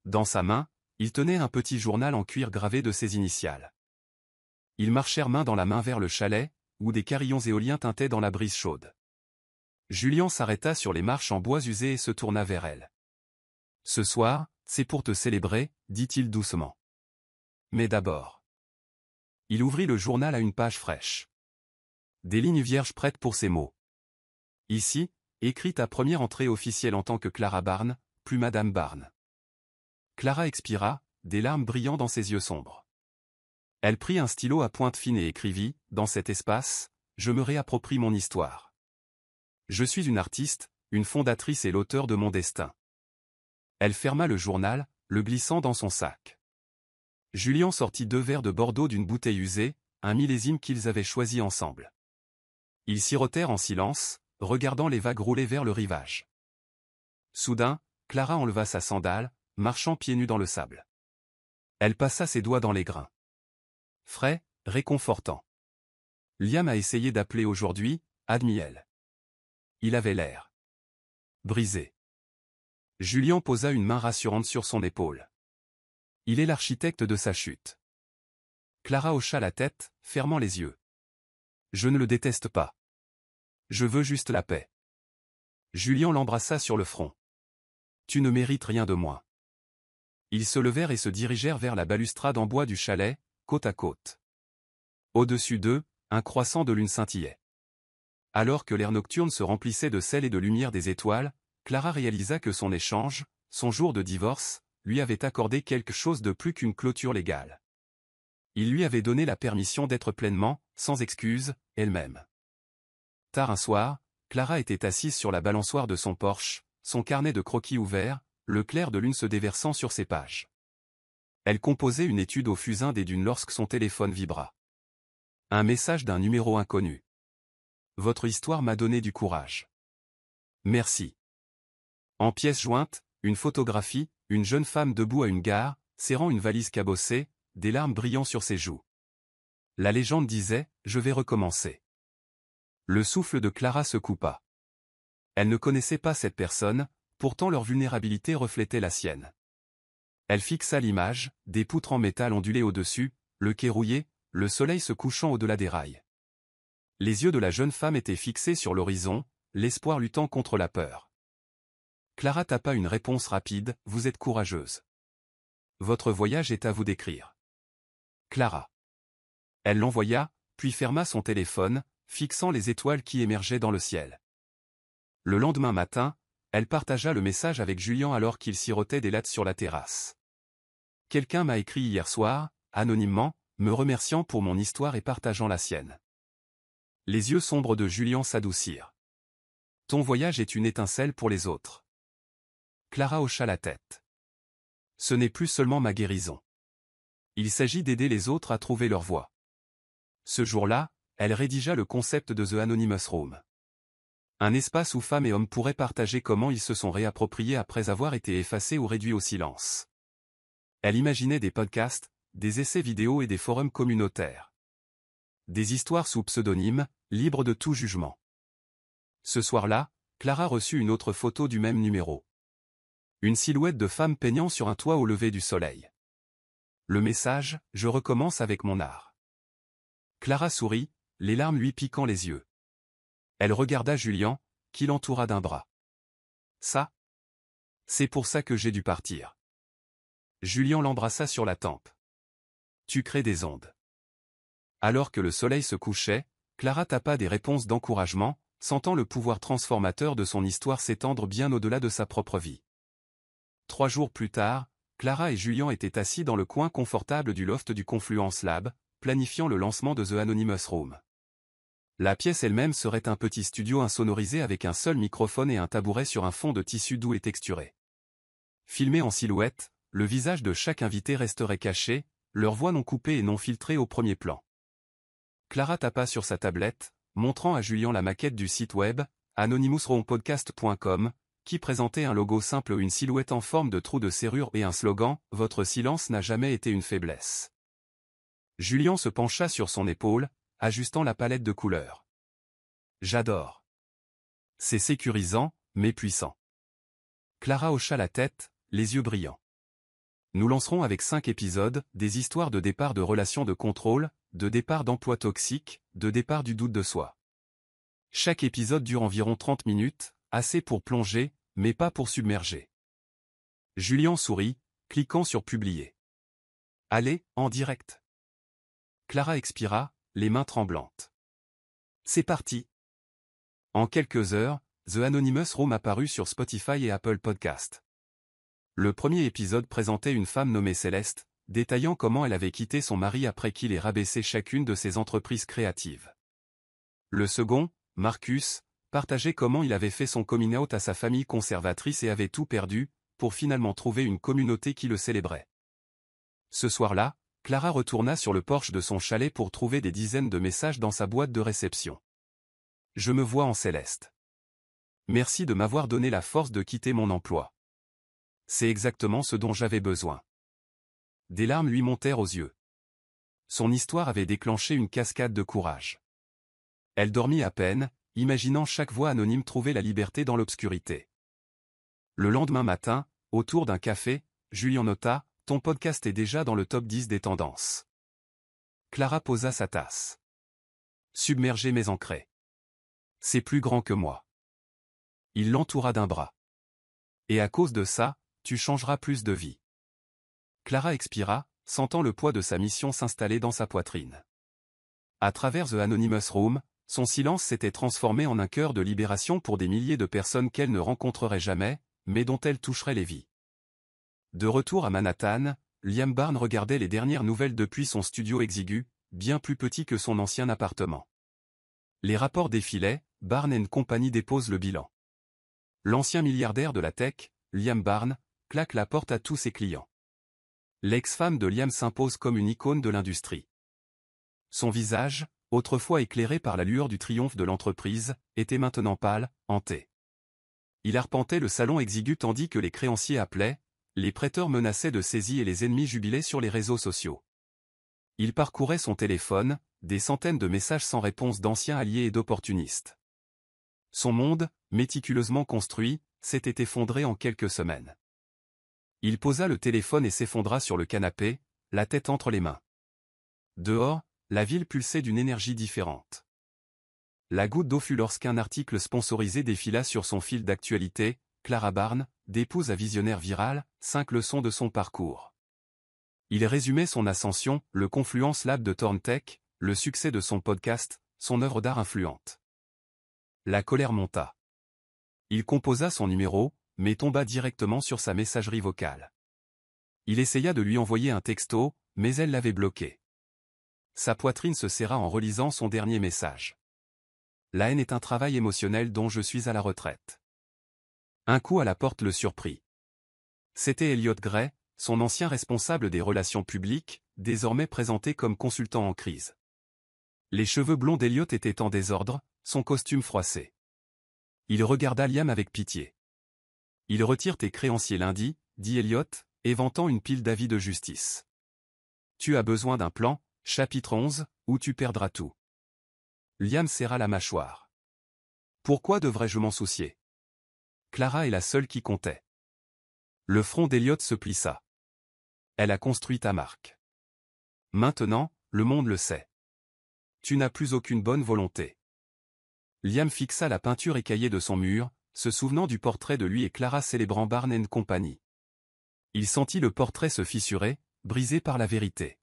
Dans sa main, il tenait un petit journal en cuir gravé de ses initiales. Ils marchèrent main dans la main vers le chalet, où des carillons éoliens tintaient dans la brise chaude. Julien s'arrêta sur les marches en bois usé et se tourna vers elle. « Ce soir, c'est pour te célébrer, dit-il doucement. Mais d'abord. » Il ouvrit le journal à une page fraîche. Des lignes vierges prêtes pour ces mots. Ici, écrit ta première entrée officielle en tant que Clara Barnes, plus Madame Barnes. Clara expira, des larmes brillant dans ses yeux sombres. Elle prit un stylo à pointe fine et écrivit, dans cet espace, je me réapproprie mon histoire. Je suis une artiste, une fondatrice et l'auteur de mon destin. Elle ferma le journal, le glissant dans son sac. Julien sortit 2 verres de Bordeaux d'une bouteille usée, un millésime qu'ils avaient choisi ensemble. Ils sirotèrent en silence, regardant les vagues rouler vers le rivage. Soudain, Clara enleva sa sandale, marchant pieds nus dans le sable. Elle passa ses doigts dans les grains. Frais, réconfortant. Liam a essayé d'appeler aujourd'hui, admit-elle. Il avait l'air brisé. Julien posa une main rassurante sur son épaule. Il est l'architecte de sa chute. Clara hocha la tête, fermant les yeux. Je ne le déteste pas. Je veux juste la paix. Julien l'embrassa sur le front. Tu ne mérites rien de moins. Ils se levèrent et se dirigèrent vers la balustrade en bois du chalet, côte à côte. Au-dessus d'eux, un croissant de lune scintillait. Alors que l'air nocturne se remplissait de sel et de lumière des étoiles, Clara réalisa que son échange, son jour de divorce, lui avait accordé quelque chose de plus qu'une clôture légale. Il lui avait donné la permission d'être pleinement, sans excuse, elle-même. Tard un soir, Clara était assise sur la balançoire de son porche, son carnet de croquis ouvert, le clair de lune se déversant sur ses pages. Elle composait une étude au fusain des dunes lorsque son téléphone vibra. Un message d'un numéro inconnu. Votre histoire m'a donné du courage. Merci. En pièces jointes, une photographie, une jeune femme debout à une gare, serrant une valise cabossée, des larmes brillant sur ses joues. La légende disait, je vais recommencer. Le souffle de Clara se coupa. Elle ne connaissait pas cette personne, pourtant leur vulnérabilité reflétait la sienne. Elle fixa l'image, des poutres en métal ondulaient au-dessus, le quai rouillé, le soleil se couchant au-delà des rails. Les yeux de la jeune femme étaient fixés sur l'horizon, l'espoir luttant contre la peur. Clara tapa une réponse rapide, vous êtes courageuse. Votre voyage est à vous décrire. Clara. Elle l'envoya, puis ferma son téléphone, fixant les étoiles qui émergeaient dans le ciel. Le lendemain matin, elle partagea le message avec Julien alors qu'il sirotait des lattes sur la terrasse. Quelqu'un m'a écrit hier soir, anonymement, me remerciant pour mon histoire et partageant la sienne. Les yeux sombres de Julien s'adoucirent. Ton voyage est une étincelle pour les autres. Clara hocha la tête. Ce n'est plus seulement ma guérison. Il s'agit d'aider les autres à trouver leur voie. Ce jour-là, elle rédigea le concept de The Anonymous Room. Un espace où femmes et hommes pourraient partager comment ils se sont réappropriés après avoir été effacés ou réduits au silence. Elle imaginait des podcasts, des essais vidéo et des forums communautaires. Des histoires sous pseudonyme, libres de tout jugement. Ce soir-là, Clara reçut une autre photo du même numéro. Une silhouette de femme peignant sur un toit au lever du soleil. Le message, « Je recommence avec mon art ». Clara sourit, les larmes lui piquant les yeux. Elle regarda Julien, qui l'entoura d'un bras. « Ça? C'est pour ça que j'ai dû partir. » Julien l'embrassa sur la tempe. « Tu crées des ondes. » Alors que le soleil se couchait, Clara tapa des réponses d'encouragement, sentant le pouvoir transformateur de son histoire s'étendre bien au-delà de sa propre vie. 3 jours plus tard, Clara et Julien étaient assis dans le coin confortable du loft du Confluence Lab, planifiant le lancement de The Anonymous Room. La pièce elle-même serait un petit studio insonorisé avec un seul microphone et un tabouret sur un fond de tissu doux et texturé. Filmé en silhouette, le visage de chaque invité resterait caché, leurs voix non coupées et non filtrées au premier plan. Clara tapa sur sa tablette, montrant à Julien la maquette du site web, anonymousrompodcast.com, qui présentait un logo simple, une silhouette en forme de trou de serrure et un slogan « Votre silence n'a jamais été une faiblesse ». Julien se pencha sur son épaule, ajustant la palette de couleurs. « J'adore. C'est sécurisant, mais puissant. » Clara hocha la tête, les yeux brillants. Nous lancerons avec 5 épisodes, des histoires de départ de relations de contrôle, de départ d'emploi toxique, de départ du doute de soi. Chaque épisode dure environ 30 minutes, assez pour plonger, mais pas pour submerger. Julien sourit, cliquant sur publier. Allez, en direct. Clara expira, les mains tremblantes. C'est parti. En quelques heures, The Anonymous Room apparut sur Spotify et Apple Podcast. Le premier épisode présentait une femme nommée Céleste, détaillant comment elle avait quitté son mari après qu'il ait rabaissé chacune de ses entreprises créatives. Le second, Marcus, partageait comment il avait fait son coming out à sa famille conservatrice et avait tout perdu, pour finalement trouver une communauté qui le célébrait. Ce soir-là, Clara retourna sur le porche de son chalet pour trouver des dizaines de messages dans sa boîte de réception. « Je me vois en Céleste. Merci de m'avoir donné la force de quitter mon emploi. C'est exactement ce dont j'avais besoin. » Des larmes lui montèrent aux yeux. Son histoire avait déclenché une cascade de courage. Elle dormit à peine, imaginant chaque voix anonyme trouver la liberté dans l'obscurité. Le lendemain matin, autour d'un café, Julien nota, « Ton podcast est déjà dans le top 10 des tendances. » Clara posa sa tasse. « Submerger mes ancrés. C'est plus grand que moi. » Il l'entoura d'un bras. « Et à cause de ça, tu changeras plus de vie. » Clara expira, sentant le poids de sa mission s'installer dans sa poitrine. À travers The Anonymous Room, son silence s'était transformé en un cœur de libération pour des milliers de personnes qu'elle ne rencontrerait jamais, mais dont elle toucherait les vies. De retour à Manhattan, Liam Barnes regardait les dernières nouvelles depuis son studio exigu, bien plus petit que son ancien appartement. Les rapports défilaient, Barnes & Company dépose le bilan. L'ancien milliardaire de la tech, Liam Barnes, claque la porte à tous ses clients. L'ex-femme de Liam s'impose comme une icône de l'industrie. Son visage, autrefois éclairé par la lueur du triomphe de l'entreprise, était maintenant pâle, hanté. Il arpentait le salon exigu tandis que les créanciers appelaient, les prêteurs menaçaient de saisie et les ennemis jubilaient sur les réseaux sociaux. Il parcourait son téléphone, des centaines de messages sans réponse d'anciens alliés et d'opportunistes. Son monde, méticuleusement construit, s'était effondré en quelques semaines. Il posa le téléphone et s'effondra sur le canapé, la tête entre les mains. Dehors, la ville pulsait d'une énergie différente. La goutte d'eau fut lorsqu'un article sponsorisé défila sur son fil d'actualité, Clara Barnes, d'épouse à visionnaire viral, 5 leçons de son parcours. Il résumait son ascension, le Confluence Lab de Thorntech, le succès de son podcast, son œuvre d'art influente. La colère monta. Il composa son numéro, mais tomba directement sur sa messagerie vocale. Il essaya de lui envoyer un texto, mais elle l'avait bloqué. Sa poitrine se serra en relisant son dernier message. La haine est un travail émotionnel dont je suis à la retraite. Un coup à la porte le surprit. C'était Elliot Gray, son ancien responsable des relations publiques, désormais présenté comme consultant en crise. Les cheveux blonds d'Elliot étaient en désordre, son costume froissé. Il regarda Liam avec pitié. « Il retire tes créanciers lundi, » dit Elliot, éventant une pile d'avis de justice. « Tu as besoin d'un plan, chapitre 11, ou tu perdras tout. » Liam serra la mâchoire. « Pourquoi devrais-je m'en soucier? Clara est la seule qui comptait. Le front d'Elliot se plissa. Elle a construit ta marque. Maintenant, le monde le sait. Tu n'as plus aucune bonne volonté. Liam fixa la peinture écaillée de son mur, se souvenant du portrait de lui et Clara célébrant Barn & Company. Il sentit le portrait se fissurer, brisé par la vérité.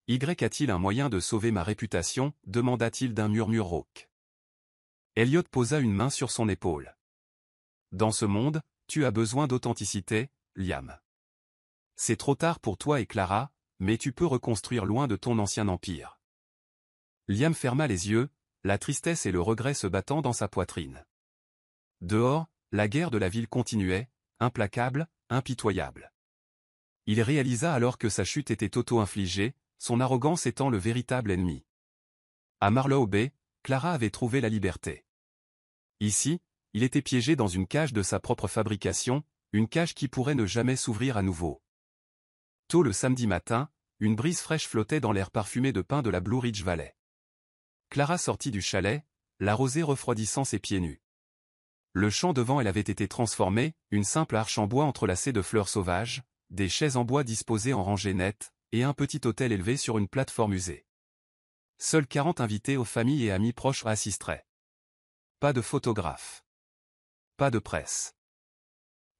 Y a-t-il un moyen de sauver ma réputation? Demanda-t-il d'un murmure rauque. Elliot posa une main sur son épaule. Dans ce monde, tu as besoin d'authenticité, Liam. C'est trop tard pour toi et Clara, mais tu peux reconstruire loin de ton ancien empire. Liam ferma les yeux, la tristesse et le regret se battant dans sa poitrine. Dehors, la guerre de la ville continuait, implacable, impitoyable. Il réalisa alors que sa chute était auto-infligée, son arrogance étant le véritable ennemi. À Marlow Bay, Clara avait trouvé la liberté. Ici, il était piégé dans une cage de sa propre fabrication, une cage qui pourrait ne jamais s'ouvrir à nouveau. Tôt le samedi matin, une brise fraîche flottait dans l'air parfumé de pins de la Blue Ridge Valley. Clara sortit du chalet, la rosée refroidissant ses pieds nus. Le champ devant elle avait été transformé, une simple arche en bois entrelacée de fleurs sauvages, des chaises en bois disposées en rangées nettes, et un petit autel élevé sur une plateforme usée. Seuls 40 invités aux familles et amis proches assisteraient. Pas de photographes. Pas de presse.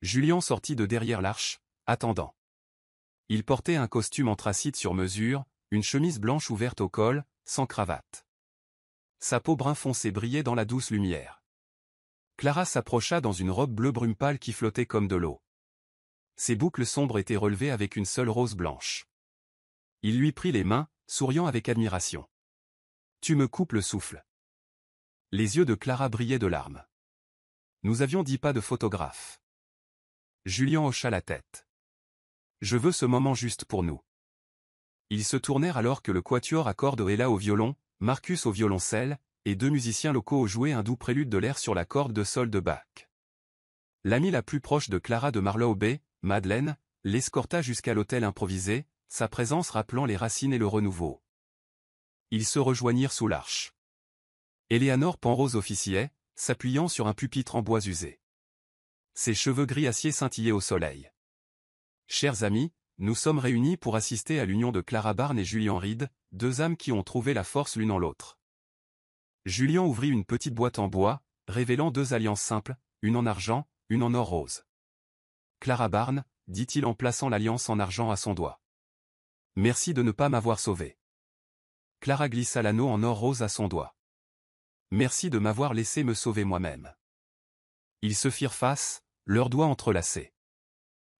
Julian sortit de derrière l'arche, attendant. Il portait un costume anthracite sur mesure, une chemise blanche ouverte au col, sans cravate. Sa peau brun foncé brillait dans la douce lumière. Clara s'approcha dans une robe bleu brume pâle qui flottait comme de l'eau. Ses boucles sombres étaient relevées avec une seule rose blanche. Il lui prit les mains, souriant avec admiration. « Tu me coupes le souffle. » Les yeux de Clara brillaient de larmes. « Nous avions dit pas de photographe. » Julian hocha la tête. « Je veux ce moment juste pour nous. » Ils se tournèrent alors que le quatuor à cordes Ella au violon, Marcus au violoncelle, et 2 musiciens locaux jouaient un doux prélude de l'air sur la corde de sol de Bach. L'amie la plus proche de Clara de Marlow Bay, Madeleine, l'escorta jusqu'à l'hôtel improvisé, sa présence rappelant les racines et le renouveau. Ils se rejoignirent sous l'arche. Éléanore Penrose officiait, s'appuyant sur un pupitre en bois usé. Ses cheveux gris acier scintillaient au soleil. « Chers amis, nous sommes réunis pour assister à l'union de Clara Barn et Julian Reed, 2 âmes qui ont trouvé la force l'une en l'autre. » Julian ouvrit une petite boîte en bois, révélant 2 alliances simples, une en argent, une en or rose. « Clara Barn, dit-il en plaçant l'alliance en argent à son doigt. Merci de ne pas m'avoir sauvé. Clara glissa l'anneau en or rose à son doigt. Merci de m'avoir laissé me sauver moi-même. Ils se firent face, leurs doigts entrelacés.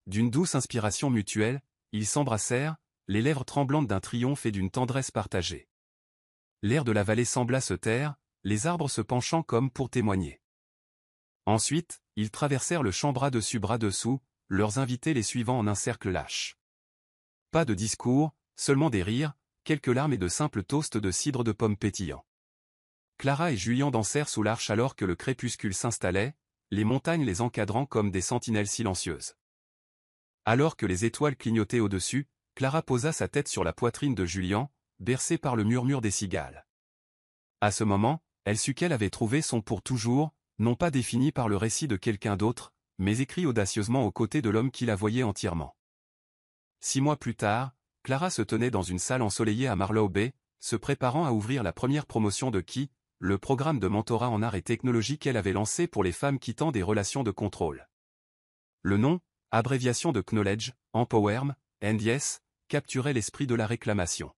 D'une douce inspiration mutuelle, ils s'embrassèrent, les lèvres tremblantes d'un triomphe et d'une tendresse partagée. L'air de la vallée sembla se taire, les arbres se penchant comme pour témoigner. Ensuite, ils traversèrent le champ bras dessus bras dessous, leurs invités les suivant en un cercle lâche. Pas de discours, seulement des rires, quelques larmes et de simples toasts de cidre de pommes pétillants. Clara et Julian dansèrent sous l'arche alors que le crépuscule s'installait, les montagnes les encadrant comme des sentinelles silencieuses. Alors que les étoiles clignotaient au-dessus, Clara posa sa tête sur la poitrine de Julian, bercée par le murmure des cigales. À ce moment, elle sut qu'elle avait trouvé son pour toujours, non pas défini par le récit de quelqu'un d'autre, mais écrit audacieusement aux côtés de l'homme qui la voyait entièrement. 6 mois plus tard, Clara se tenait dans une salle ensoleillée à Marlow Bay, se préparant à ouvrir la première promotion de Key, le programme de mentorat en art et technologie qu'elle avait lancé pour les femmes quittant des relations de contrôle. Le nom, abréviation de Knowledge, Empowerment, and Yes, capturait l'esprit de la réclamation.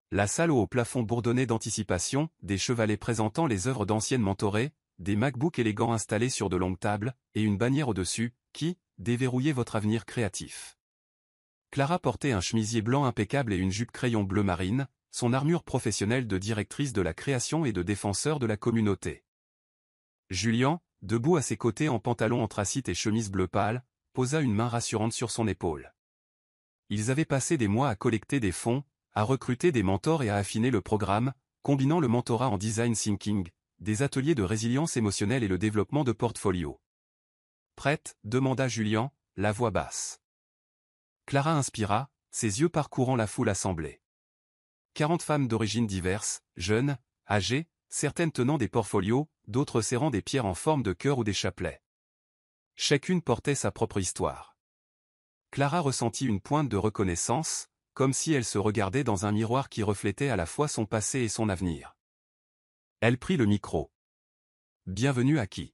La salle au plafond bourdonnait d'anticipation, des chevalets présentant les œuvres d'anciennes mentorées, des MacBooks élégants installés sur de longues tables, et une bannière au-dessus, qui, déverrouillez votre avenir créatif. Clara portait un chemisier blanc impeccable et une jupe crayon bleu marine, son armure professionnelle de directrice de la création et de défenseur de la communauté. Julian, debout à ses côtés en pantalon anthracite et chemise bleu pâle, posa une main rassurante sur son épaule. Ils avaient passé des mois à collecter des fonds, à recruter des mentors et à affiner le programme, combinant le mentorat en design thinking, des ateliers de résilience émotionnelle et le développement de portfolio. « Prête ?» demanda Julian, la voix basse. Clara inspira, ses yeux parcourant la foule assemblée. 40 femmes d'origines diverses, jeunes, âgées, certaines tenant des portfolios, d'autres serrant des pierres en forme de cœur ou des chapelets. Chacune portait sa propre histoire. Clara ressentit une pointe de reconnaissance, comme si elle se regardait dans un miroir qui reflétait à la fois son passé et son avenir. Elle prit le micro. Bienvenue à qui?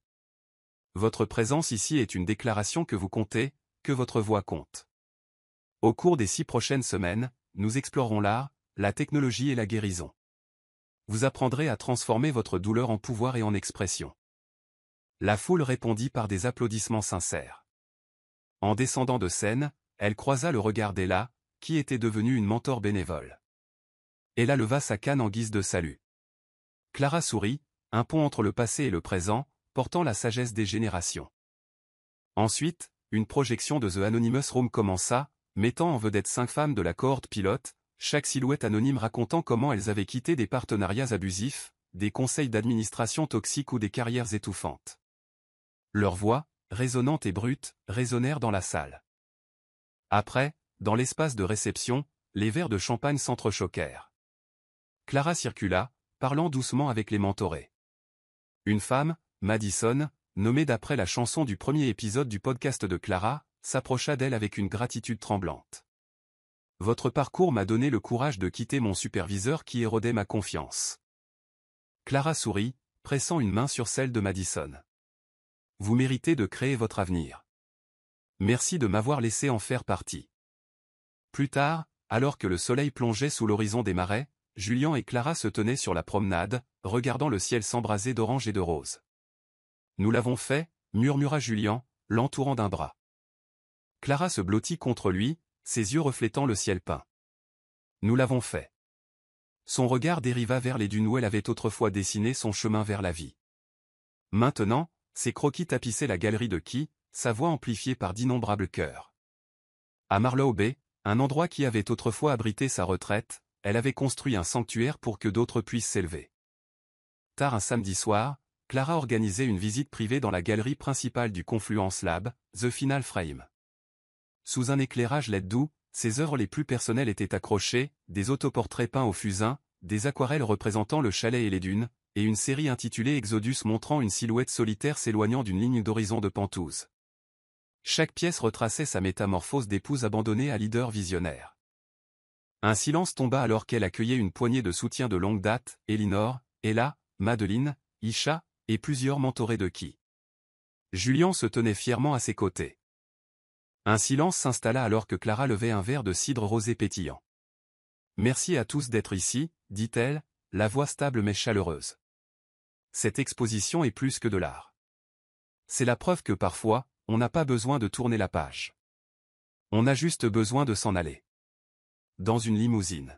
Votre présence ici est une déclaration que vous comptez, que votre voix compte. Au cours des 6 prochaines semaines, nous explorerons l'art, la technologie et la guérison. Vous apprendrez à transformer votre douleur en pouvoir et en expression. La foule répondit par des applaudissements sincères. En descendant de scène, elle croisa le regard d'Ella, qui était devenue une mentor bénévole. Ella leva sa canne en guise de salut. Clara sourit, un pont entre le passé et le présent, portant la sagesse des générations. Ensuite, une projection de The Anonymous Room commença, mettant en vedette 5 femmes de la cohorte pilote, chaque silhouette anonyme racontant comment elles avaient quitté des partenariats abusifs, des conseils d'administration toxiques ou des carrières étouffantes. Leurs voix, résonnantes et brutes, résonnèrent dans la salle. Après, dans l'espace de réception, les verres de champagne s'entrechoquèrent. Clara circula, parlant doucement avec les mentorés. Une femme, Madison, nommée d'après la chanson du premier épisode du podcast de Clara, s'approcha d'elle avec une gratitude tremblante. « Votre parcours m'a donné le courage de quitter mon superviseur qui érodait ma confiance. » Clara sourit, pressant une main sur celle de Madison. « Vous méritez de créer votre avenir. Merci de m'avoir laissé en faire partie. » Plus tard, alors que le soleil plongeait sous l'horizon des marais, Julian et Clara se tenaient sur la promenade, regardant le ciel s'embraser d'orange et de rose. « Nous l'avons fait, » murmura Julian, l'entourant d'un bras. Clara se blottit contre lui, ses yeux reflétant le ciel peint. « Nous l'avons fait. » Son regard dériva vers les dunes où elle avait autrefois dessiné son chemin vers la vie. Maintenant, ses croquis tapissaient la galerie de Key, sa voix amplifiée par d'innombrables chœurs. À Marlow Bay, un endroit qui avait autrefois abrité sa retraite, elle avait construit un sanctuaire pour que d'autres puissent s'élever. Tard un samedi soir, Clara organisait une visite privée dans la galerie principale du Confluence Lab, The Final Frame. Sous un éclairage LED doux, ses œuvres les plus personnelles étaient accrochées, des autoportraits peints au fusain, des aquarelles représentant le chalet et les dunes, et une série intitulée Exodus montrant une silhouette solitaire s'éloignant d'une ligne d'horizon de pentouze. Chaque pièce retraçait sa métamorphose d'épouse abandonnée à leader visionnaire. Un silence tomba alors qu'elle accueillait une poignée de soutien de longue date, Elinor, Ella, Madeline, Isha, et plusieurs mentorés de Key. Julian se tenait fièrement à ses côtés. Un silence s'installa alors que Clara levait un verre de cidre rosé pétillant. « Merci à tous d'être ici, » dit-elle, la voix stable mais chaleureuse. Cette exposition est plus que de l'art. C'est la preuve que parfois, on n'a pas besoin de tourner la page. On a juste besoin de s'en aller. Dans une limousine.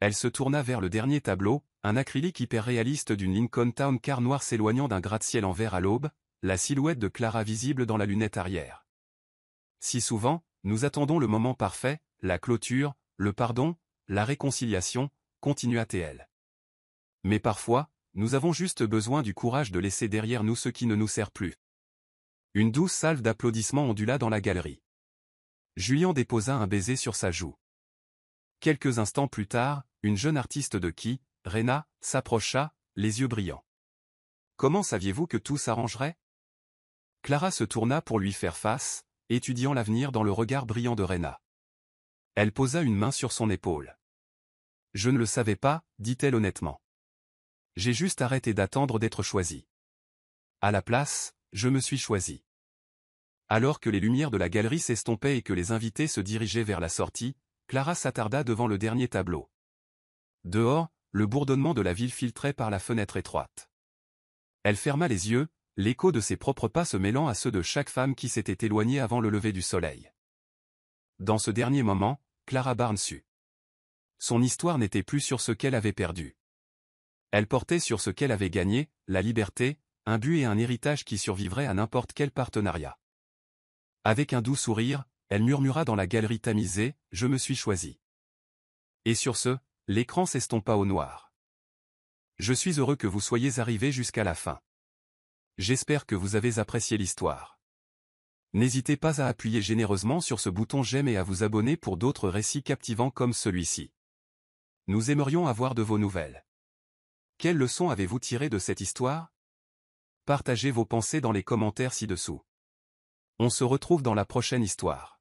Elle se tourna vers le dernier tableau, un acrylique hyper réaliste d'une Lincoln Town Car noire s'éloignant d'un gratte-ciel en verre à l'aube, la silhouette de Clara visible dans la lunette arrière. Si souvent, nous attendons le moment parfait, la clôture, le pardon, la réconciliation, continua-t-elle. Mais parfois, nous avons juste besoin du courage de laisser derrière nous ce qui ne nous sert plus. Une douce salve d'applaudissements ondula dans la galerie. Julian déposa un baiser sur sa joue. Quelques instants plus tard, une jeune artiste de Key, Rena, s'approcha, les yeux brillants. « Comment saviez-vous que tout s'arrangerait ?» Clara se tourna pour lui faire face, étudiant l'avenir dans le regard brillant de Rena. Elle posa une main sur son épaule. « Je ne le savais pas, dit-elle honnêtement. J'ai juste arrêté d'attendre d'être choisie. À la place, je me suis choisie. » Alors que les lumières de la galerie s'estompaient et que les invités se dirigeaient vers la sortie, Clara s'attarda devant le dernier tableau. Dehors, le bourdonnement de la ville filtrait par la fenêtre étroite. Elle ferma les yeux, l'écho de ses propres pas se mêlant à ceux de chaque femme qui s'était éloignée avant le lever du soleil. Dans ce dernier moment, Clara Barnes sut. Son histoire n'était plus sur ce qu'elle avait perdu. Elle portait sur ce qu'elle avait gagné, la liberté, un but et un héritage qui survivraient à n'importe quel partenariat. Avec un doux sourire, elle murmura dans la galerie tamisée, « Je me suis choisie. » Et sur ce, l'écran s'estompa au noir. Je suis heureux que vous soyez arrivés jusqu'à la fin. J'espère que vous avez apprécié l'histoire. N'hésitez pas à appuyer généreusement sur ce bouton j'aime et à vous abonner pour d'autres récits captivants comme celui-ci. Nous aimerions avoir de vos nouvelles. Quelles leçons avez-vous tirées de cette histoire ? Partagez vos pensées dans les commentaires ci-dessous. On se retrouve dans la prochaine histoire.